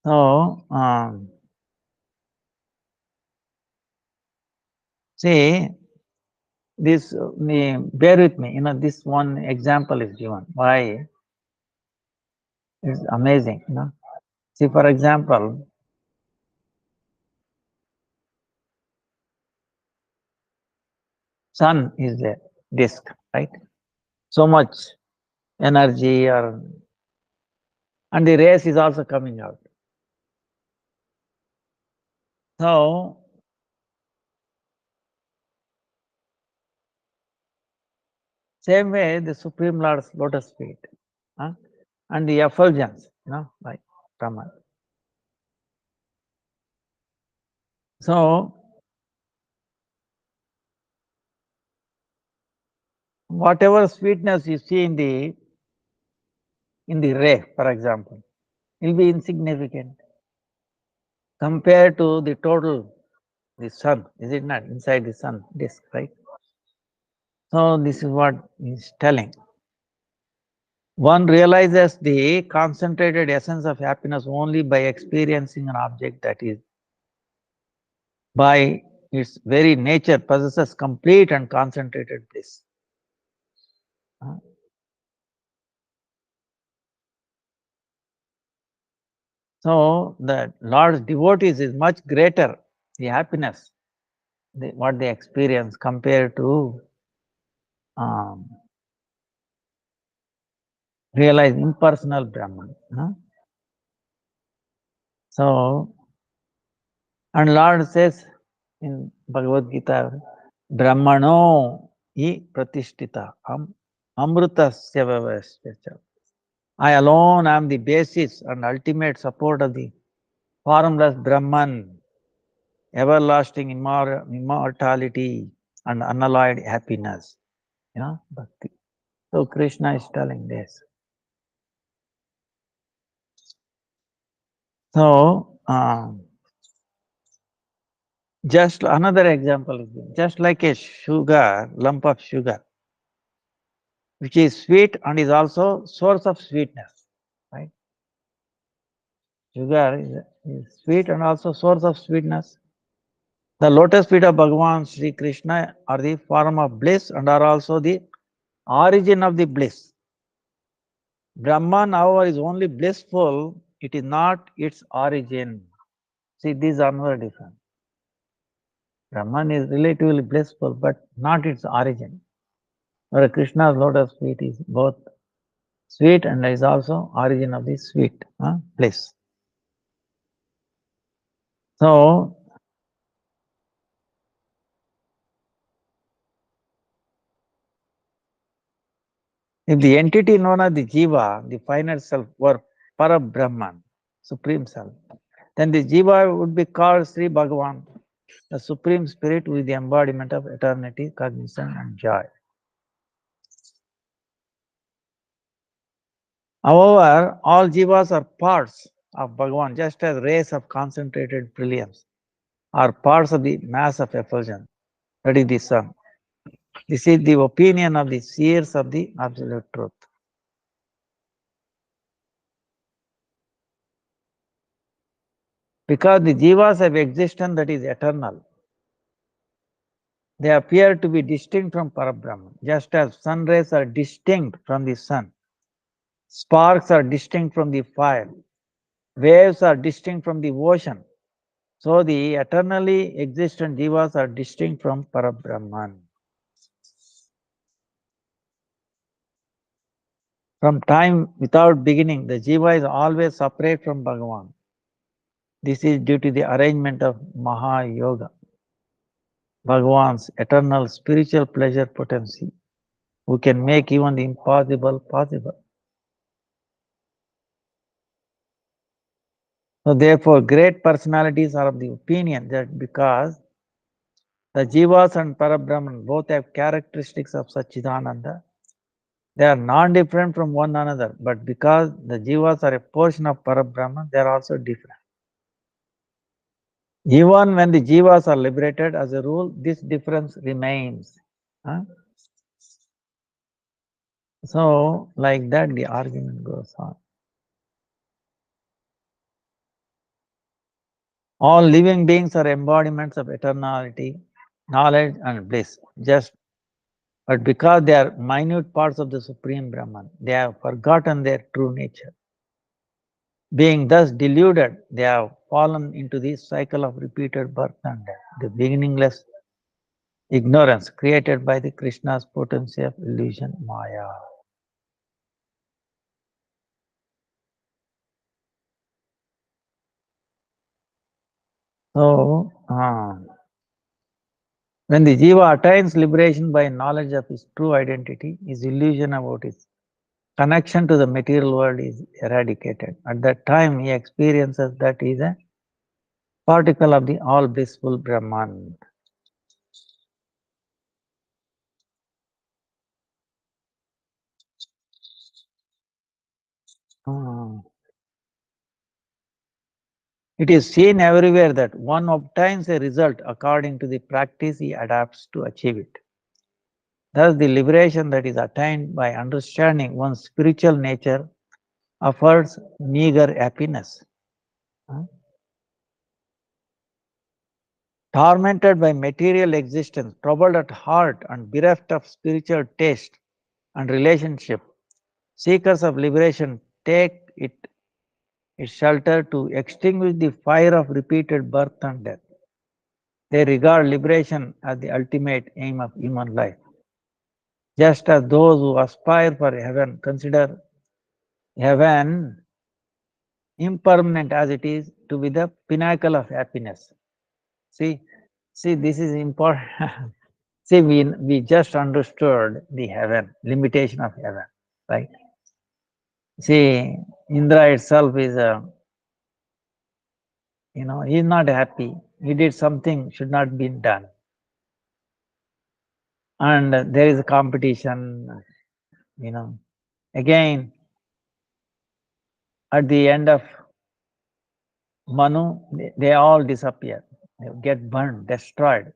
Speaker 1: So, See, this, bear with me, this one example is given. Why? It's amazing, See, for example, sun is a disk, right? So much energy and the rays is also coming out. So, same way the Supreme Lord's lotus feet, and the effulgence, like Brahman. So, whatever sweetness you see in the ray, for example, will be insignificant compared to the total, the sun, is it not? Inside the sun disk, right? So this is what he's telling. One realizes the concentrated essence of happiness only by experiencing an object that is, by its very nature, possesses complete and concentrated bliss. So the Lord's devotees is much greater, the happiness, what they experience compared to realize impersonal Brahman. So, and Lord says in Bhagavad Gita, Brahmano I pratishtita amrutasya vavasya. I alone am the basis and ultimate support of the formless Brahman, everlasting immortality and unalloyed happiness. Bhakti. So Krishna is telling this. So, just another example is just like a sugar, lump of sugar, which is sweet and is also source of sweetness, right? Sugar is sweet and also source of sweetness. The lotus feet of Bhagavan Sri Krishna are the form of bliss and are also the origin of the bliss. Brahman, however, is only blissful, it is not its origin. See, these are another difference. Brahman is relatively blissful, but not its origin. Whereas Krishna's lotus feet is both sweet and is also origin of the sweet bliss. So, if the entity known as the Jiva, the final self, were Parabrahman, Supreme Self, then the Jiva would be called Sri Bhagavan, the Supreme Spirit with the embodiment of eternity, cognition and joy. However, all Jivas are parts of Bhagavan, just as rays of concentrated brilliance are parts of the mass of effulgence, that is the sun. This is the opinion of the seers of the absolute truth. Because the Jivas have existence that is eternal, they appear to be distinct from Parabrahman, just as sun rays are distinct from the sun, sparks are distinct from the fire, waves are distinct from the ocean. So the eternally existent Jivas are distinct from Parabrahman. From time without beginning, the Jiva is always separate from Bhagavan. This is due to the arrangement of Mahayoga, Bhagavan's eternal spiritual pleasure potency, who can make even the impossible possible. So therefore, great personalities are of the opinion that because the Jivas and Parabrahman both have characteristics of Satchidananda, they are non-different from one another, but because the Jivas are a portion of Parabrahman, they are also different. Even when the Jivas are liberated, as a rule, this difference remains. So, like that, the argument goes on. All living beings are embodiments of eternality, knowledge and bliss. But because they are minute parts of the Supreme Brahman, they have forgotten their true nature. Being thus deluded, they have fallen into this cycle of repeated birth and death, the beginningless ignorance created by the Krishna's potency of illusion, Maya. So, when the jiva attains liberation by knowledge of his true identity, his illusion about his connection to the material world is eradicated. At that time, he experiences that he is a particle of the all blissful Brahman. It is seen everywhere that one obtains a result according to the practice he adapts to achieve it. Thus, the liberation that is attained by understanding one's spiritual nature offers meager happiness. Tormented by material existence, troubled at heart, and bereft of spiritual taste and relationship, seekers of liberation take its shelter to extinguish the fire of repeated birth and death. They regard liberation as the ultimate aim of human life. Just as those who aspire for heaven consider heaven impermanent as it is to be the pinnacle of happiness. See, this is important. See, we just understood the heaven, limitation of heaven, right? See, Indra itself is he's not happy. He did something should not be done. And there is a competition, Again, at the end of Manu, they all disappear. They get burned, destroyed.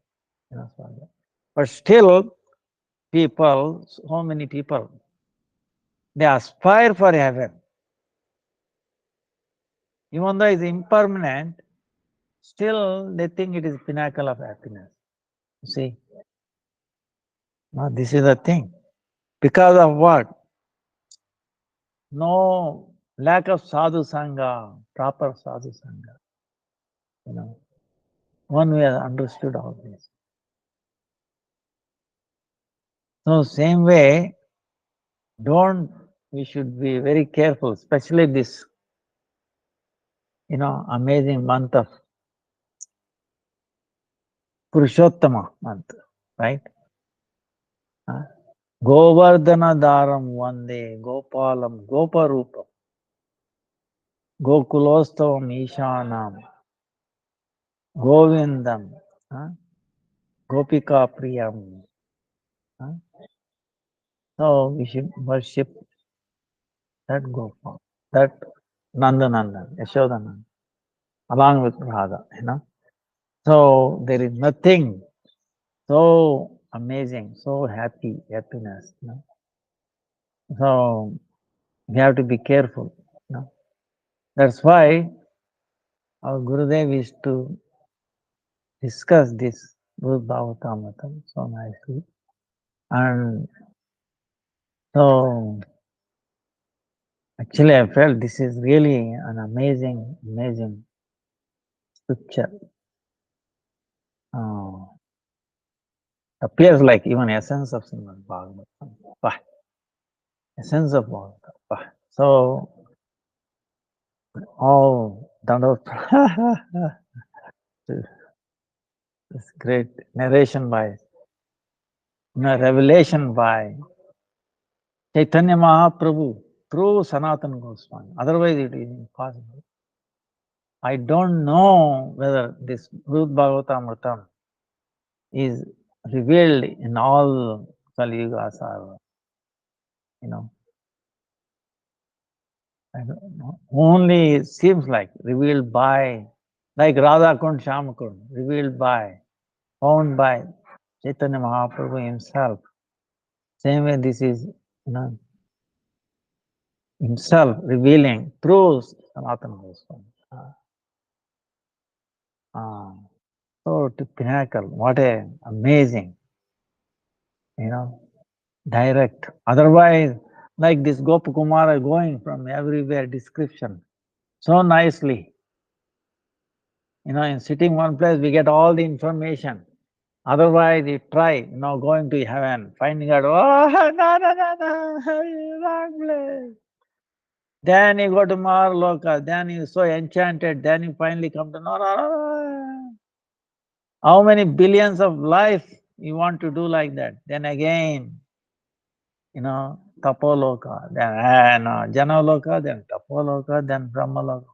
Speaker 1: But still, people, so many people, they aspire for heaven. Even though it's impermanent, still they think it is pinnacle of happiness. You see? Now this is the thing. Because of what? No lack of sadhu sangha, proper sadhu sangha. One who has understood all this. So same way, we should be very careful, especially this, amazing month of Purushottama month, right? Govardhana Dharam Vande Gopalam Goparupam Gokulostavam Ishanam Govindam Gopika Priyam. So we should worship that Gopal, that Nandanandan, Yashodanand, along with Radha, So there is nothing so amazing, so happiness. So we have to be careful. That's why our Gurudev is to discuss this Bhut Bhavatamatam so nicely. And so actually I felt this is really an amazing scripture. Appears like even essence of Srimad Bhagavatam. Essence of Bhagavatam. So, Dandavat. This great narration revelation by Chaitanya Mahaprabhu through Sanatana Goswami. Otherwise it is impossible. I don't know whether this Bhut Bhagavatamritam is revealed in all Kali Yugas or, I don't know. Only it seems like revealed by, like Radha Kund, Shama Kund, revealed by, found by Chaitanya Mahaprabhu himself. Same way this is, himself revealing through Sanatana Goswami. So to pinnacle, what a amazing, direct. Otherwise, like this Gopakumara going from everywhere description so nicely. In sitting one place, we get all the information. Otherwise, you try, going to heaven, finding out, oh, no, no, no, no, wrong place. Then you go to Marloka, then you're so enchanted, then you finally come to know, no, no, no. How many billions of life you want to do like that? Then again, Tapoloka, then Janaloka, then Tapoloka, then Brahmaloka.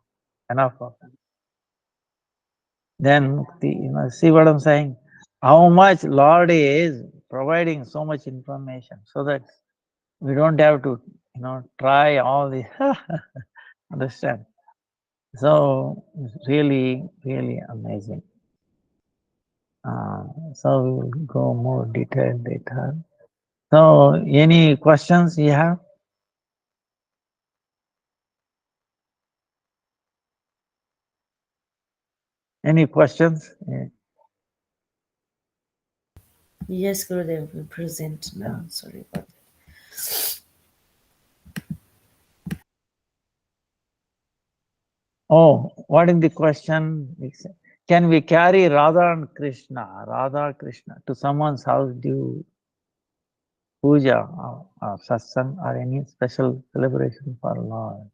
Speaker 1: Enough of that. Then Mukti, see what I'm saying? How much Lord is providing so much information so that we don't have to, try all the understand. So it's really, really amazing. So we will go more detailed later. So any questions you have? Any questions?
Speaker 2: Yes, Gurudev, will present now.
Speaker 1: Yeah.
Speaker 2: Sorry about that.
Speaker 1: Oh, what is the question? Can we carry Radha and Krishna to someone's house, do puja or satsang or any special celebration for Lord?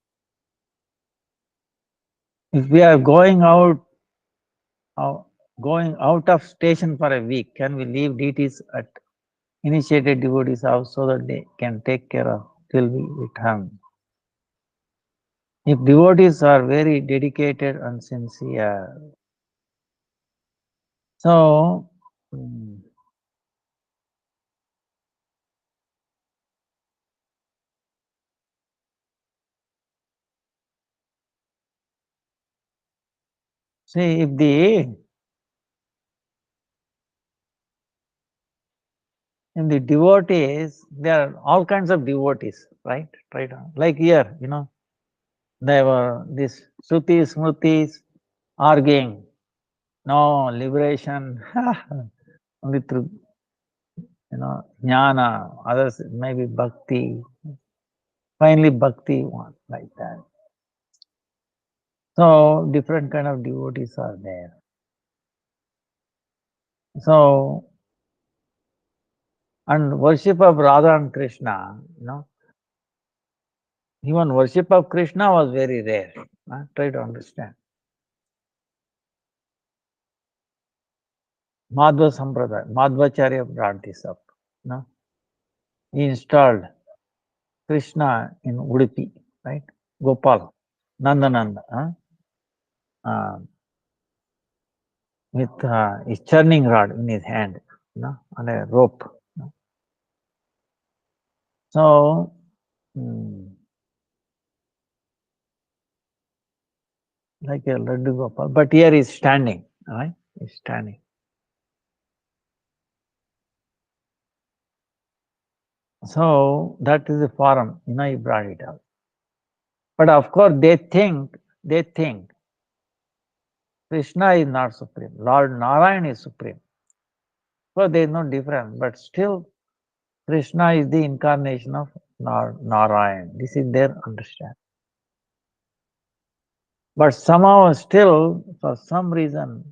Speaker 1: If we are uh, going out of station for a week, can we leave deities at initiated devotees' house so that they can take care of till we return? If devotees are very dedicated and sincere, so see if the devotees, there are all kinds of devotees, right? Right. Like here, there were these Shrutis, Smritis arguing, no liberation, only through, jnana, others maybe bhakti, finally bhakti one, like that. So different kind of devotees are there. So, and worship of Radha and Krishna, even worship of Krishna was very rare. Try to understand. Madhva Sampradaya, Madhvacharya brought this up. He installed Krishna in Udupi, right? Gopal, Nandananda, with his churning rod in his hand, on a rope. So, like a Laddu Gopal, but here he's standing, right? He's standing. So that is the forum, he brought it up. But of course, they think Krishna is not supreme. Lord Narayan is supreme. So there is no difference. But still, Krishna is the incarnation of Narayan. This is their understanding. But somehow still, for some reason,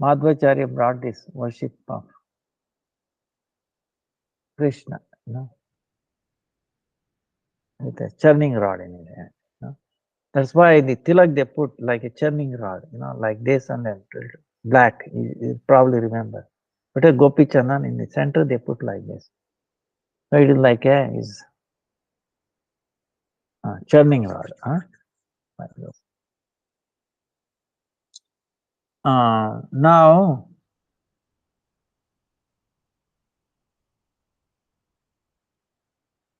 Speaker 1: Madhvacharya brought this worship of Krishna, with a churning rod in his hand. That's why the tilak they put like a churning rod, like this and then black. You probably remember. But a gopi chandan in the center they put like this. So it is like a churning rod. Like this. Now,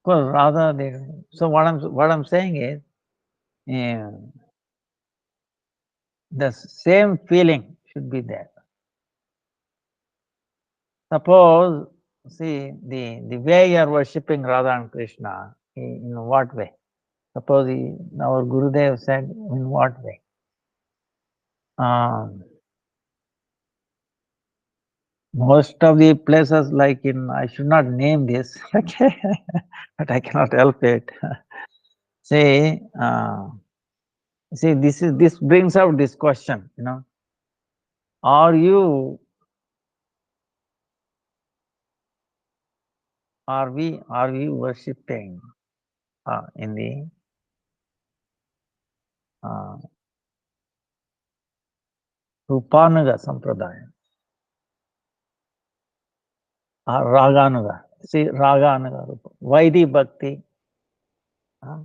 Speaker 1: well, rather so what I'm saying is, the same feeling should be there. Suppose, see the way you are worshipping Radha and Krishna, in what way? Suppose our Gurudev said, in what way? Most of the places, like in, I should not name this, okay, but I cannot help it. See, see, this brings out this question, are you, are we worshipping in the uh, Rupanuga Sampradaya or Raganuga? See, Raganuga, Vaidhi Bhakti, uh,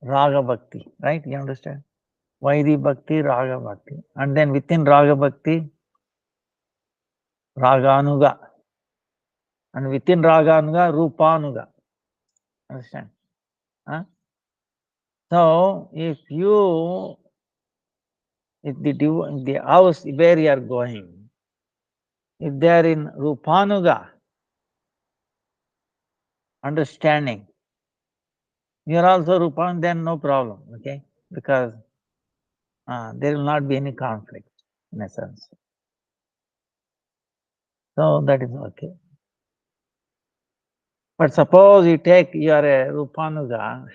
Speaker 1: Raga Bhakti, right? You understand? Vaidhi Bhakti, Raga Bhakti. And then within Raga Bhakti, Raganuga. And within Raganuga, Rupanuga. Understand? Huh? So, if the house where you are going, if they are in Rupanuga, understanding, you are also Rupan, then no problem, okay? Because there will not be any conflict, in a sense. So, that is okay. But suppose you are a Rupanuga,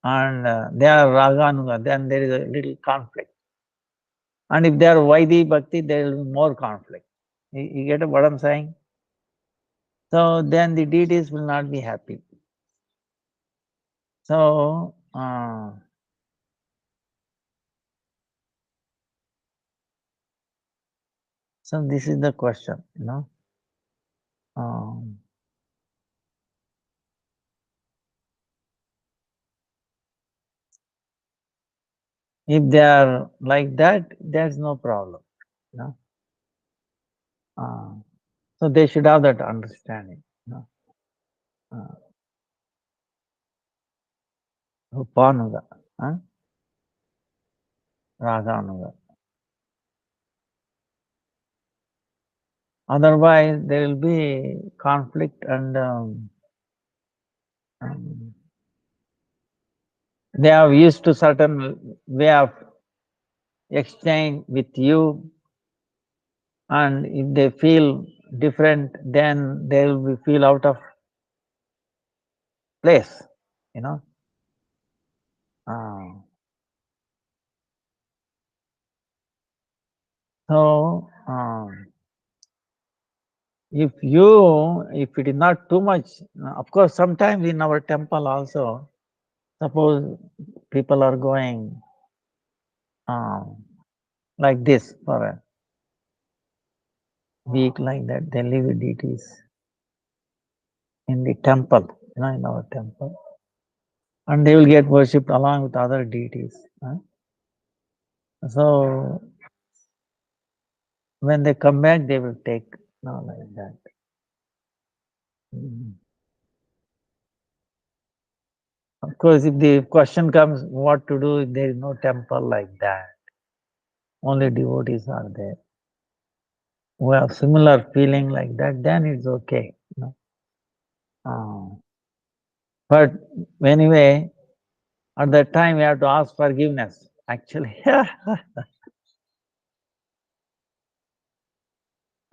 Speaker 1: and they are Raganuga, then there is a little conflict. And if they are Vaidhi Bhakti, there will be more conflict. You get what I'm saying? So then the deities will not be happy. So, so this is the question, if they are like that, there's no problem, so they should have that understanding, Rupanuga, Raganuga. Otherwise, there will be conflict and they are used to certain way of exchange with you, and if they feel different, then they will be feel out of place, So, if it is not too much, of course, sometimes in our temple also, suppose people are going like this for a week, like that, they live with deities in the temple, in our temple, and they will get worshipped along with other deities. So, when they come back, they will take, like that. Of course, if the question comes, what to do if there is no temple like that? Only devotees are there who have similar feeling like that, then it's okay. But anyway, at that time we have to ask forgiveness, actually.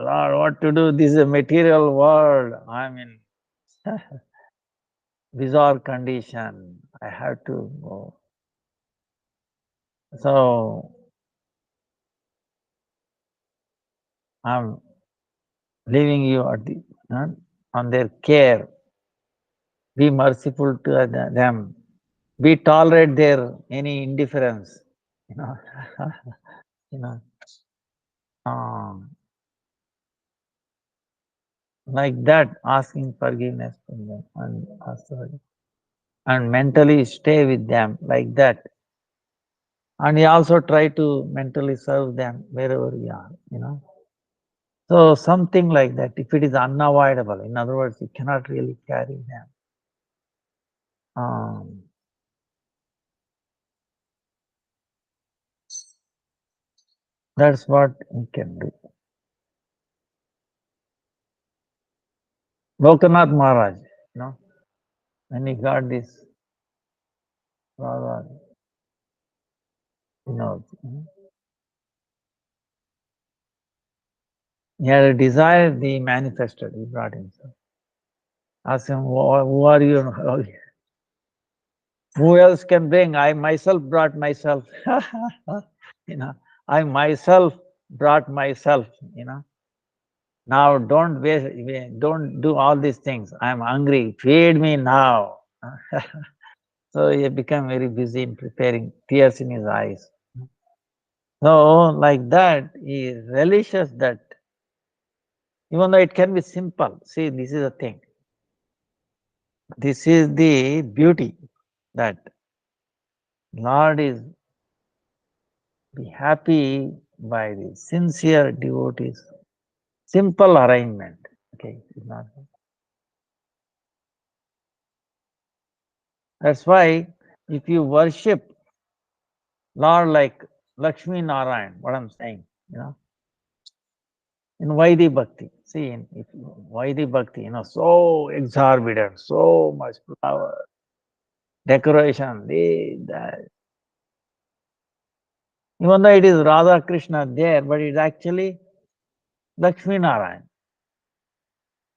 Speaker 1: Lord, what to do? This is a material world. I'm in bizarre condition. I have to go. So I'm leaving you at on their care. Be merciful to them. Be tolerate their any indifference. You know, you know, like that, asking forgiveness from them and mentally stay with them like that. And you also try to mentally serve them wherever you are. So something like that, if it is unavoidable, in other words, you cannot really carry them. That's what you can do. Lokanath Maharaj, when he got this, He knows. He had a desire, he manifested, he brought himself. Ask him, who are you? Who else can bring? I myself brought myself. you know, I myself brought myself, Now don't waste, don't do all these things. I'm hungry, feed me now. So he became very busy in preparing, tears in his eyes. So like that, he relishes that, even though it can be simple. See, this is the thing. This is the beauty that Lord is be happy by the sincere devotees. Simple arrangement. Okay, it's not. That's why if you worship Lord like Lakshmi Narayan, what I'm saying, in Vaidhi Bhakti, see, in Vaidhi Bhakti, so exorbitant, so much flower, decoration, this, that. Even though it is Radha Krishna there, but it's actually Lakshmi Narayan,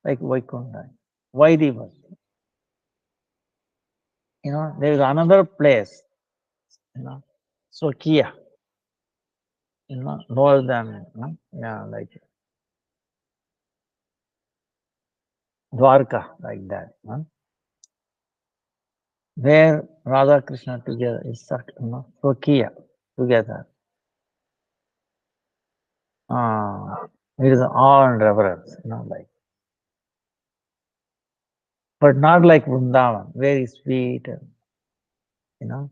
Speaker 1: like Vaikuntha, Vaidhi Bhakti. There is another place, Swakiya, lower than, like Dwarka, like that. Where Radha Krishna together is Swakiya together. It is awe and reverence, like. But not like Vrindavan, very sweet, you know.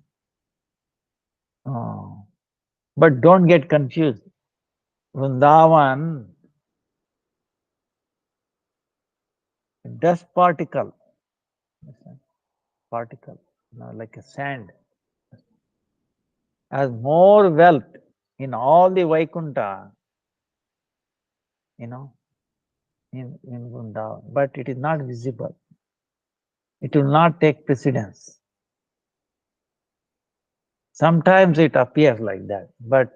Speaker 1: But don't get confused. Vrindavan, dust particle, like a sand, has more wealth in all the Vaikuntha, in Vrindavan, but it is not visible. It will not take precedence. Sometimes it appears like that, but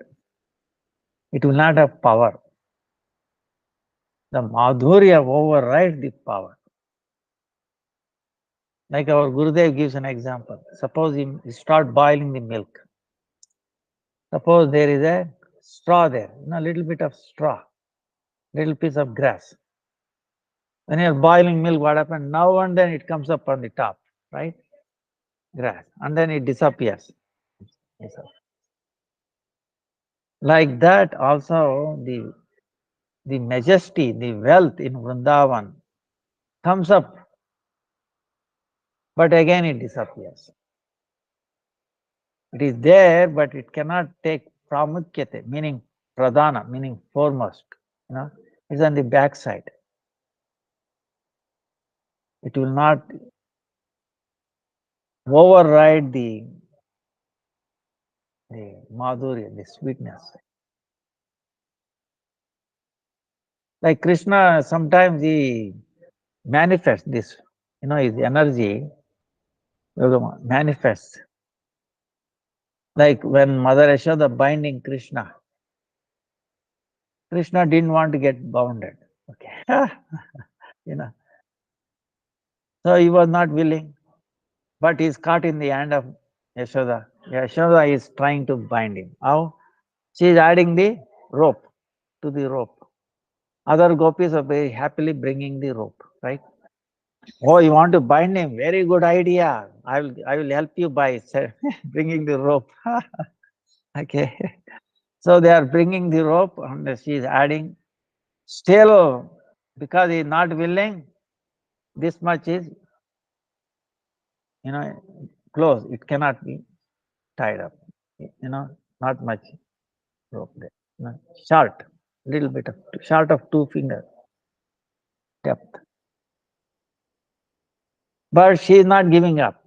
Speaker 1: it will not have power. The Madhurya overrides the power. Like our Gurudev gives an example. Suppose you start boiling the milk. Suppose there is a straw there, a little bit of straw, little piece of grass. When you are boiling milk, what happens? Now and then it comes up on the top, right? Grass. And then it disappears. Like that also the majesty, the wealth in Vrindavan comes up, but again it disappears. It is there, but it cannot take pramukyate, meaning pradhana, meaning foremost. It's on the backside. It will not override the madhurya, the sweetness. Like Krishna, sometimes he manifests this, his energy manifests. Like when Mother Yashoda binding Krishna, Krishna didn't want to get bounded. Okay. So he was not willing, but he's caught in the hand of Yashoda. Yashoda is trying to bind him. How? She is adding the rope to the rope. Other gopis are very happily bringing the rope, right? Oh, you want to bind him? Very good idea. I will help you by bringing the rope. Okay. So they are bringing the rope and she is adding. Still, because he is not willing, this much is, close. It cannot be tied up. Not much rope there. Short, little bit of short of 2 finger depth. But she is not giving up.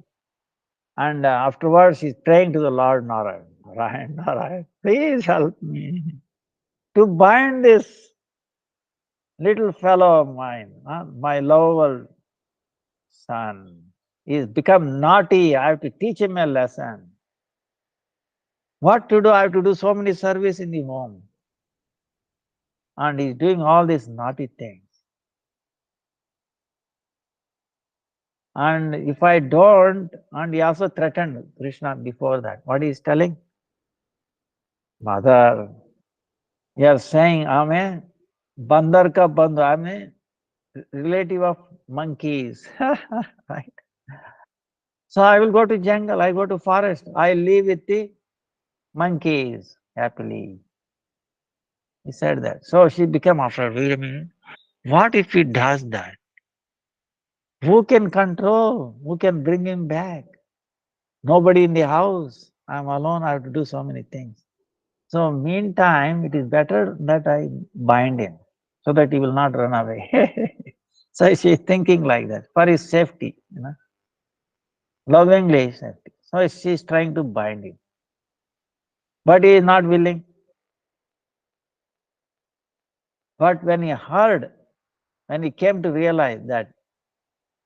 Speaker 1: And afterwards, she's praying to the Lord Narayan. Narayan, Narayan, please help me to bind this little fellow of mine, my lovable son. He's become naughty. I have to teach him a lesson. What to do? I have to do so many service in the home. And he's doing all these naughty things. And if I don't, and he also threatened Krishna before that. What he is telling? Mother, you are saying I'm a bandar ka bandhu, I'm a relative of monkeys. Right? So I will go to jungle, I go to forest, I live with the monkeys happily. He said that. So she became afraid. Wait a minute. What if he does that? Who can control? Who can bring him back? Nobody in the house. I'm alone. I have to do so many things. So meantime, it is better that I bind him so that he will not run away. So she's thinking like that for his safety, lovingly safety. So she's trying to bind him, but he is not willing. But when he heard, when he came to realize that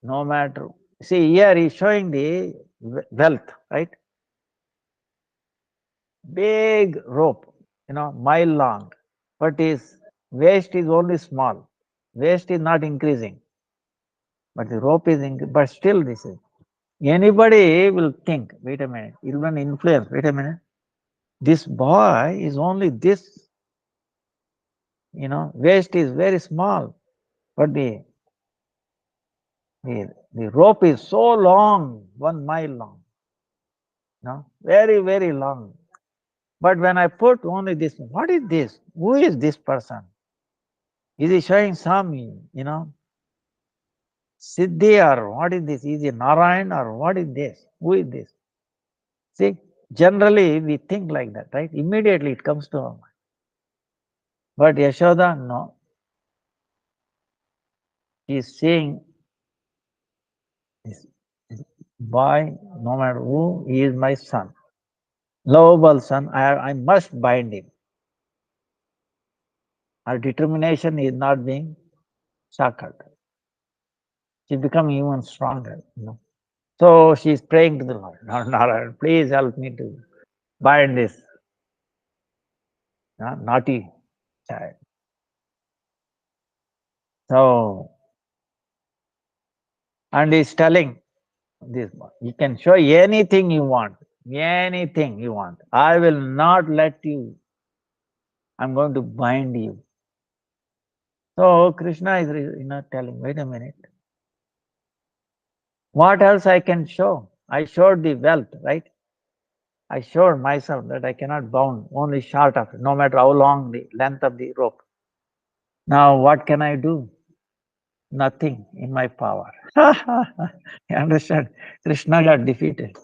Speaker 1: no matter, see here he's showing the wealth, right? Big rope, mile long, but his waist is only small. Waist is not increasing, but the rope is increasing. But still, this is anybody will think. Wait a minute, even influence. Wait a minute, this boy is only this. Waist is very small, but the rope is so long, 1 mile long. Very very long. But when I put only this, what is this? Who is this person? Is he showing some, Siddhi or what is this? Is it Narayan or what is this? Who is this? See, generally we think like that, right? Immediately it comes to our mind. But Yashoda, no. She is seeing this boy, no matter who, he is my son. Lovable son, I must bind him. Her determination is not being shackled. She becomes even stronger. So she is praying to the Lord, Narayan, please help me to bind this naughty child. So, and he's telling this one, you can show anything you want, anything you want. I will not let you. I'm going to bind you. So Krishna is telling, wait a minute. What else I can show? I showed the wealth, right? I showed myself that I cannot bound, only short of it, no matter how long the length of the rope. Now what can I do? Nothing in my power. You understand? Krishna got defeated.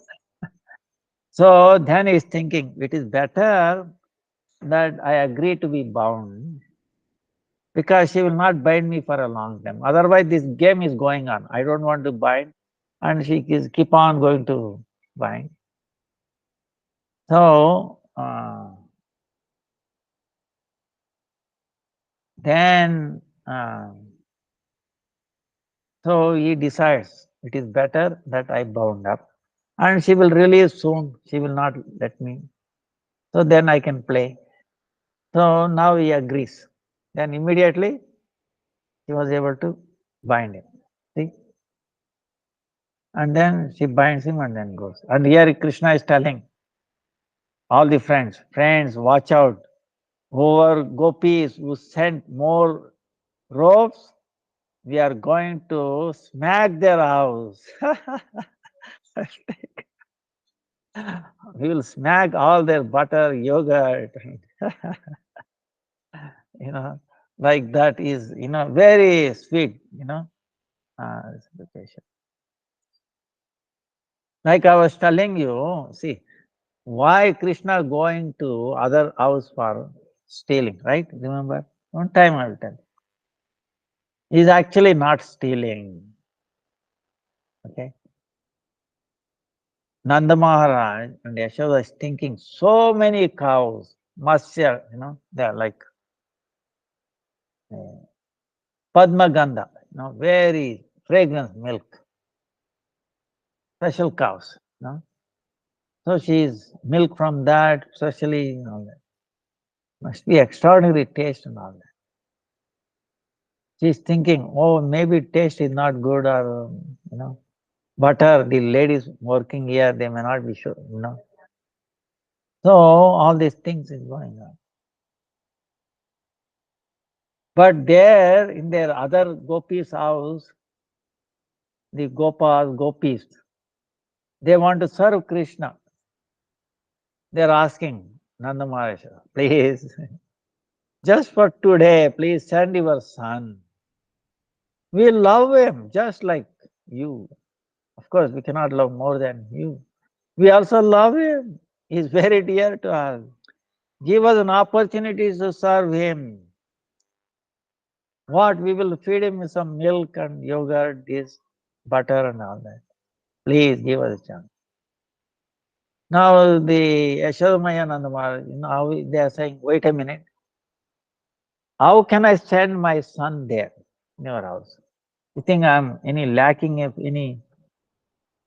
Speaker 1: So then he's thinking, it is better that I agree to be bound because she will not bind me for a long time. Otherwise, this game is going on. I don't want to bind, and she is keep on going to bind. So then, so he decides it is better that I bound up, and she will release soon. She will not let me. So then I can play. So now he agrees. Then immediately he was able to bind him. See? And then she binds him and then goes. And here Krishna is telling all the friends, watch out. Whoever gopis who sent more ropes, we are going to smack their house. We will smack all their butter, yogurt, you know, like that is, very sweet, situation. Like I was telling you, see, why Krishna going to other house for stealing, right? Remember? One time I will tell. He's actually not stealing. Okay. Nanda Maharaj and Yashoda is thinking so many cows, Matsya, they are like uh, Padma Gandha, very fragrant milk, special cows. So she's milk from that, especially all that. Must be extraordinary taste and all that. She's thinking, oh, maybe taste is not good, or butter. The ladies working here, they may not be sure. So all these things is going on. But there, in their other gopis' house, the gopis, they want to serve Krishna. They're asking Nanda Maharaj, please, just for today, please send your son. We love him just like you. Of course, we cannot love more than you. We also love him. He's very dear to us. Give us an opportunity to serve him. What? We will feed him with some milk and yogurt, this, butter and all that. Please give us a chance. Now the Yashodamaya Nanda Maharaj, how they are saying, wait a minute. How can I send my son there in your house? You think I'm any lacking of any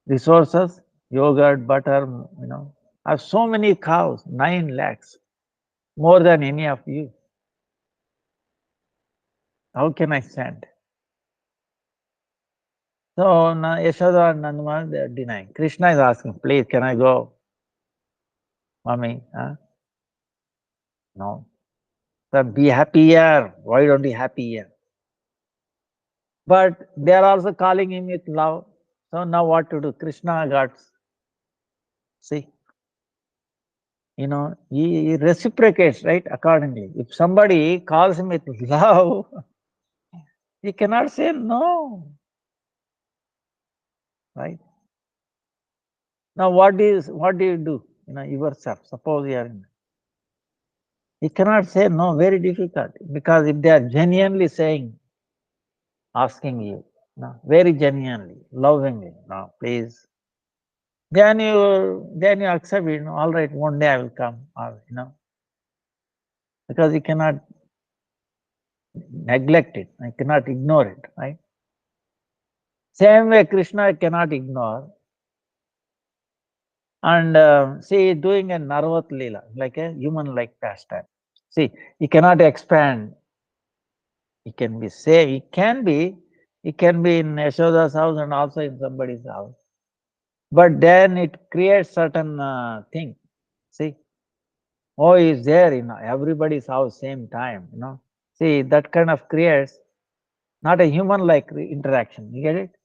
Speaker 1: resources? Yogurt, butter. I have so many cows, 9 lakhs, more than any of you. How can I send? So Yashoda and Nanda they are denying. Krishna is asking, please, can I go? Mommy, huh? No. So be happy here. Why don't be happy here? But they are also calling him with love. So now what to do? Krishna got, see, he reciprocates, right, accordingly. If somebody calls him with love, he cannot say no, right? Now what do you do? Yourself. Suppose you are in. He cannot say no, very difficult. Because if they are genuinely saying, asking you, very genuinely, lovingly, no, please, then you accept it, all right, one day I will come, or because you cannot neglect it, I cannot ignore it, right? Same way Krishna cannot ignore. And see, doing a Narvat Leela, like a human-like pastime. See, he cannot expand. He can be it can be in Yashoda's house and also in somebody's house. But then it creates certain thing. See, oh, he's there in everybody's house same time. See, that kind of creates not a human-like interaction. You get it?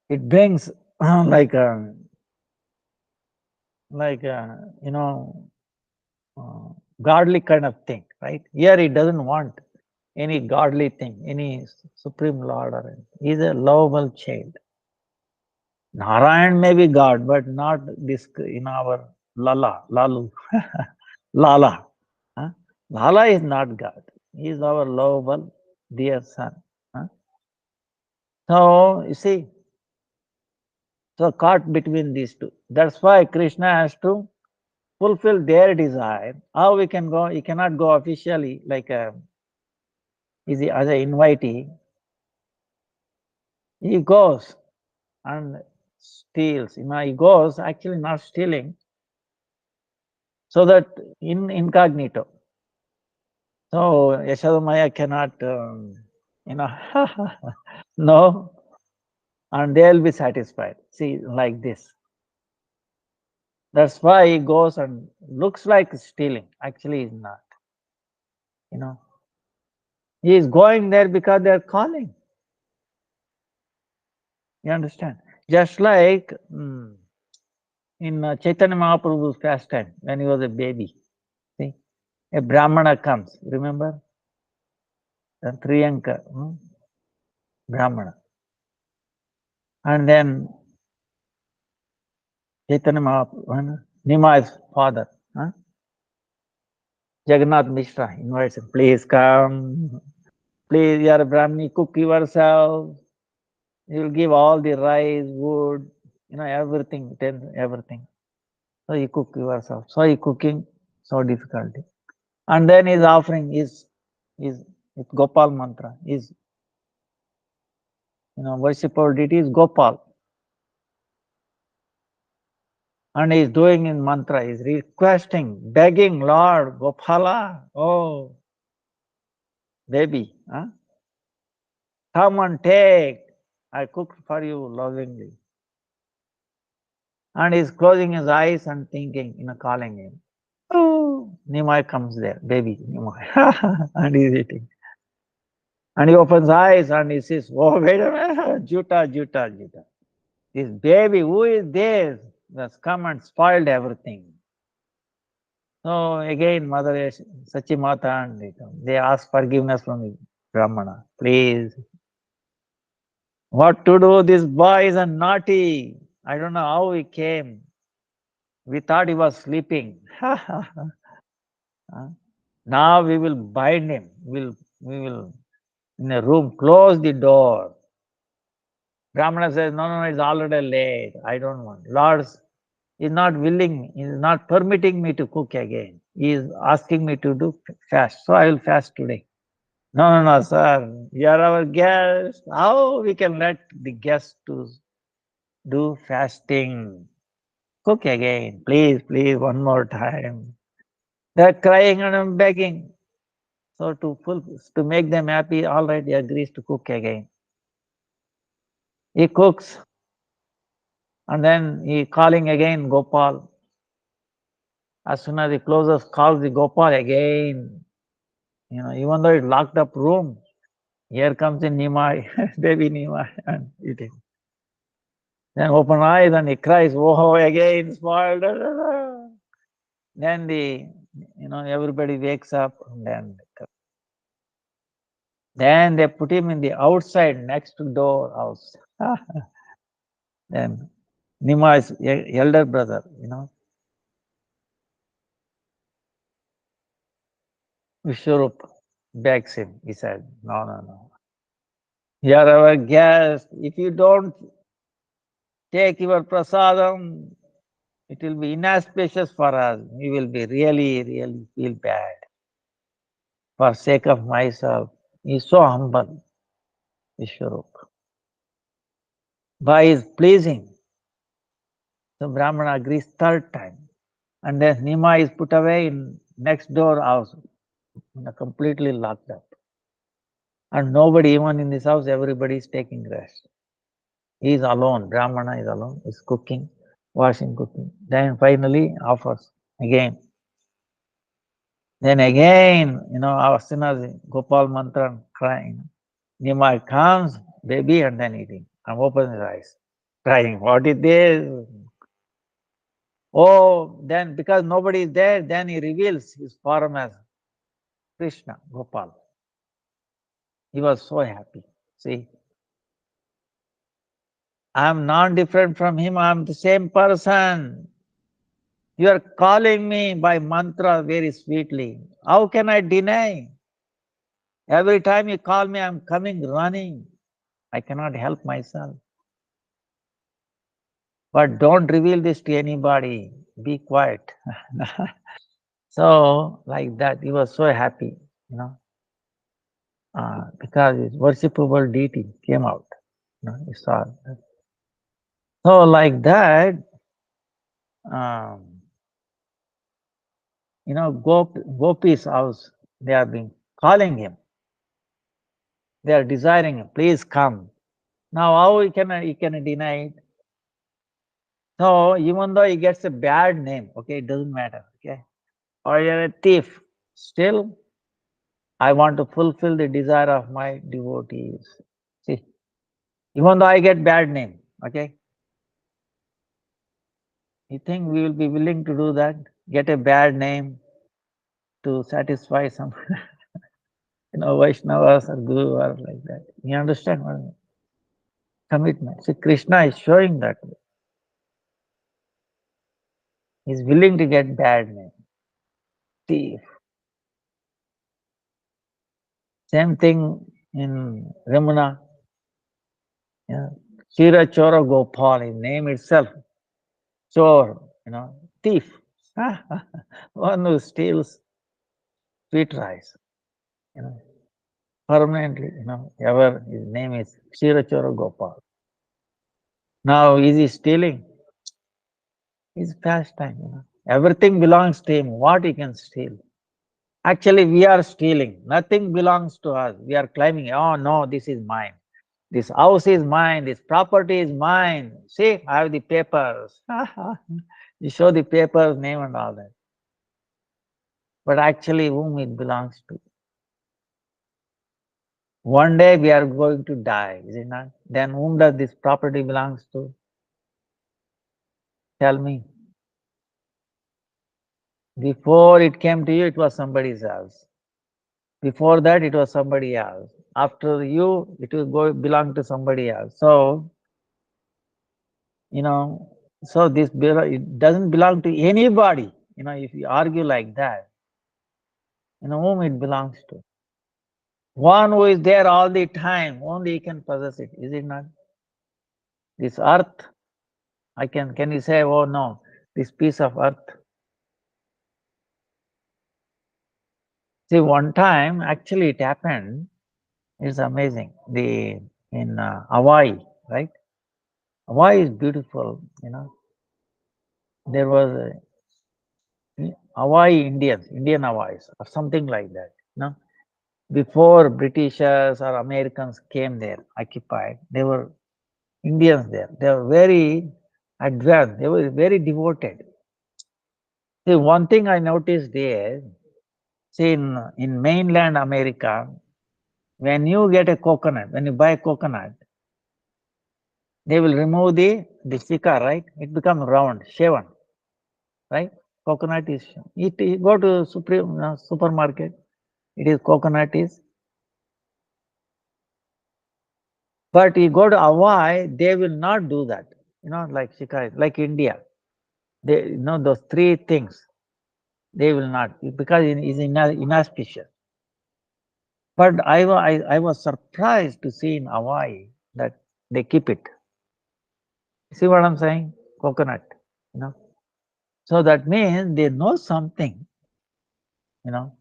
Speaker 1: It brings like like uh, godly kind of thing, right? Here he doesn't want any godly thing, any supreme lord or anything. He's a lovable child. Narayan may be God, but not this in our Lalu. Lala. Huh? Lala is not God. He is our lovable dear son. Huh? So you see, so caught between these two. That's why Krishna has to fulfill their desire. How we can go? He cannot go officially like as an invitee. He goes and steals. He goes actually not stealing, so that in incognito. So Yashodamaya cannot, no, and they'll be satisfied. See, like this. That's why he goes and looks like stealing. Actually, he's not. He is going there because they're calling. You understand? Just like in Chaitanya Mahaprabhu's pastime when he was a baby. See, a Brahmana comes. Remember? Triyanka, Brahmana. And then Chaitanya Mahaprabhu, Nimai's father, Jagannath Mishra invites him, please come, please, you are a Brahmini, cook yourself. You will give all the rice, wood, everything, everything. So you cook yourself. So he cooking, so difficulty. And then his offering is with Gopal mantra, is worshipful deity is Gopal. And he's doing in mantra, he's requesting, begging, Lord, Gopala, oh, baby, huh? Come and take. I cooked for you lovingly. And he's closing his eyes and thinking, calling him. Oh, Nimai comes there, baby Nimai. And he's eating. And he opens eyes and he says, oh, wait a minute, Juta, Juta, Juta. This baby, who is this? That's come and spoiled everything. So again, Mother Sachimata, and they ask forgiveness from the Brahmana. Please, what to do? This boy is a naughty. I don't know how he came. We thought he was sleeping. Now we will bind him. We will in a room close the door. Brahmana says, no, no, it's already late. I don't want. Lord is not willing, he is not permitting me to cook again. He is asking me to do fast. So I will fast today. No, no, no, sir. You are our guest. How we can let the guest to do fasting? Cook again. Please, please, one more time. They're crying and I'm begging. So to make them happy, all right, he agrees to cook again. He cooks and then he calling again Gopal. As soon as he closes, calls the Gopal again. Even though it's locked up room, here comes the Nimai, baby Nimai, and eating. Then open eyes and he cries, oh, again spoiled. Then everybody wakes up and then they put him in the outside next door house. Then Nimai's elder brother, Vishwarup begs him. He said, no, no, no. You are our guest. If you don't take your prasadam, it will be inauspicious for us. We will be really, really feel bad. For sake of myself, he is so humble, Vishwarup. By his pleasing, the Brahmana agrees third time. And then Nima is put away in next door house, completely locked up. And nobody, even in this house, everybody is taking rest. He is alone, Brahmana is alone, is cooking, washing, cooking. Then finally offers again. Then again, our sinners, Gopal Mantra crying. Nimai comes, baby, and then eating. And opens his eyes, crying, what is this? Oh, then because nobody is there, then he reveals his form as Krishna, Gopal. He was so happy. See, I am not different from him, I am the same person. You are calling me by mantra very sweetly. How can I deny? Every time you call me, I am coming running. I cannot help myself. But don't reveal this to anybody. Be quiet. So, like that, he was so happy, because his worshipable deity came out. He saw that. So, like that, um, Gopi's house, they have been calling him. They are desiring him, please come. Now, how he can deny it? So, even though he gets a bad name, okay, it doesn't matter, okay? Or you're a thief, still, I want to fulfill the desire of my devotees. See, even though I get bad name, okay? You think we will be willing to do that? Get a bad name to satisfy some, Vaishnavas or Guru or like that. You understand what I mean? Commitment. See, Krishna is showing that way. He's willing to get bad name. Thief. Same thing in Ramana. Shira Chora Gopal, his name itself. Chor, thief. One who steals sweet rice. Permanently, ever his name is Shira Chora Gopal. Now, is he stealing? His pastime. Everything belongs to him. What he can steal? Actually, we are stealing. Nothing belongs to us. We are claiming, oh no, this is mine. This house is mine. This property is mine. See, I have the papers. You show the papers, name and all that. But actually, whom it belongs to? One day we are going to die, is it not? Then whom does this property belongs to? Tell me. Before it came to you, it was somebody else. Before that, it was somebody else. After you, it will go belong to somebody else. So, so it doesn't belong to anybody. If you argue like that, whom it belongs to. One who is there all the time, only he can possess it, is it not? This earth, can you say, oh no, this piece of earth. See, one time, actually it happened, it's amazing. In Hawaii, right? Hawaii is beautiful, There was Hawaii Indians, Indian Hawaiis, or something like that, Before Britishers or Americans came there, occupied, there were Indians there. They were very advanced. They were very devoted. See, one thing I noticed there, see, in mainland America, when you get a coconut, when you buy a coconut, they will remove the sticker, right? It becomes round, shaven, right? Coconut is, you go to supermarket, it is coconut is, but you go to Hawaii, they will not do that. Like shikar, like India, they those three things, they will not, because it is inauspicious. But I was surprised to see in Hawaii that they keep it. See what I'm saying? Coconut, you know. So that means they know something, you know.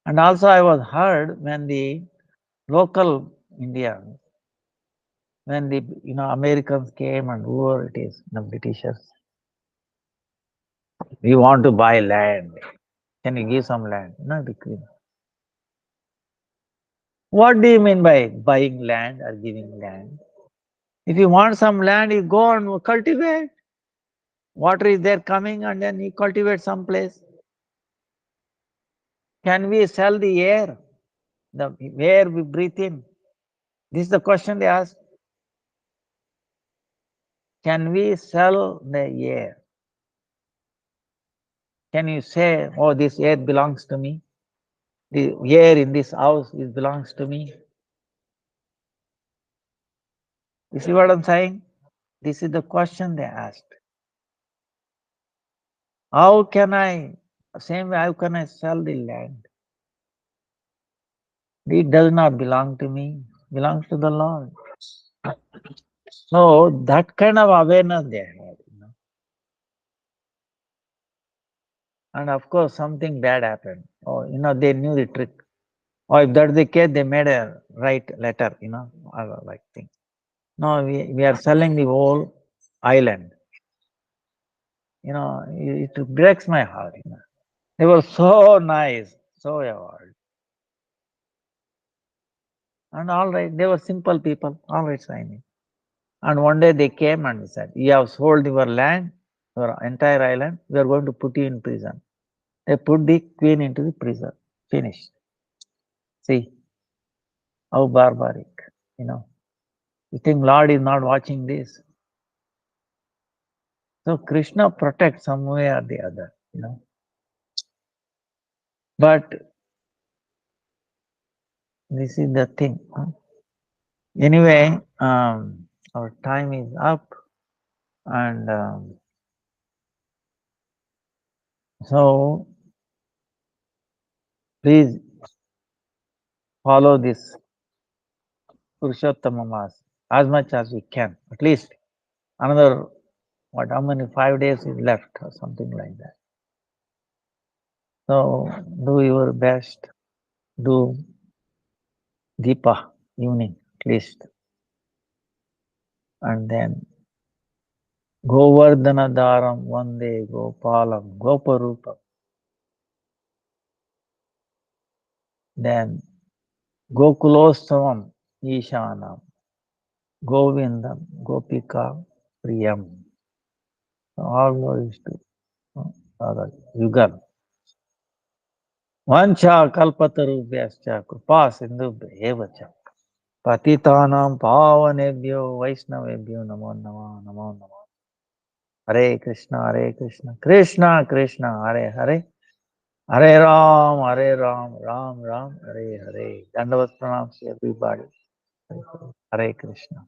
Speaker 1: And also I was heard when the local Indians, when the Americans came and whoever it is, Britishers, we want to buy land. Can you give some land? What do you mean by buying land or giving land? If you want some land, you go and cultivate. Water is there coming and then you cultivate some place. Can we sell the air? The air we breathe in? This is the question they ask. Can we sell the air? Can you say, oh, this air belongs to me? The air in this house belongs to me? You see what I'm saying? This is the question they asked. How can I, same way, how can I sell the land? It does not belong to me, it belongs to the Lord. So that kind of awareness they had. And of course, something bad happened. Oh, they knew the trick. Or if that's the case, they made a right letter, like thing. No, we are selling the whole island. It breaks my heart. They were so nice, so award. And all right, they were simple people. All right, signing. And one day they came and said, "You have sold your land, your entire island. We are going to put you in prison." They put the queen into the prison. Finished. See how barbaric. You think Lord is not watching this? So Krishna protects some way or the other. But this is the thing. Anyway, our time is up, and so please follow this Purushottama Mass as much as we can. At least another, how many, 5 days is left or something like that. So do your best. Do Deepa evening at least, and then Govardhanadaram Vande Gopalam Goparupam. Then Gokulostavam Ishanam Govindam Gopika Priyam. All those two Yugal. Vancha kalpatarubhyascha kripa sindhubhya eva cha. Patitanam pavanebhyo vaishnavebhyo namo namo namo namo. Hare Krishna, Krishna Krishna, Hare Hare, Hare Ram, Ram Ram, Hare Hare. Dandavat pranams to everybody. Hare Krishna.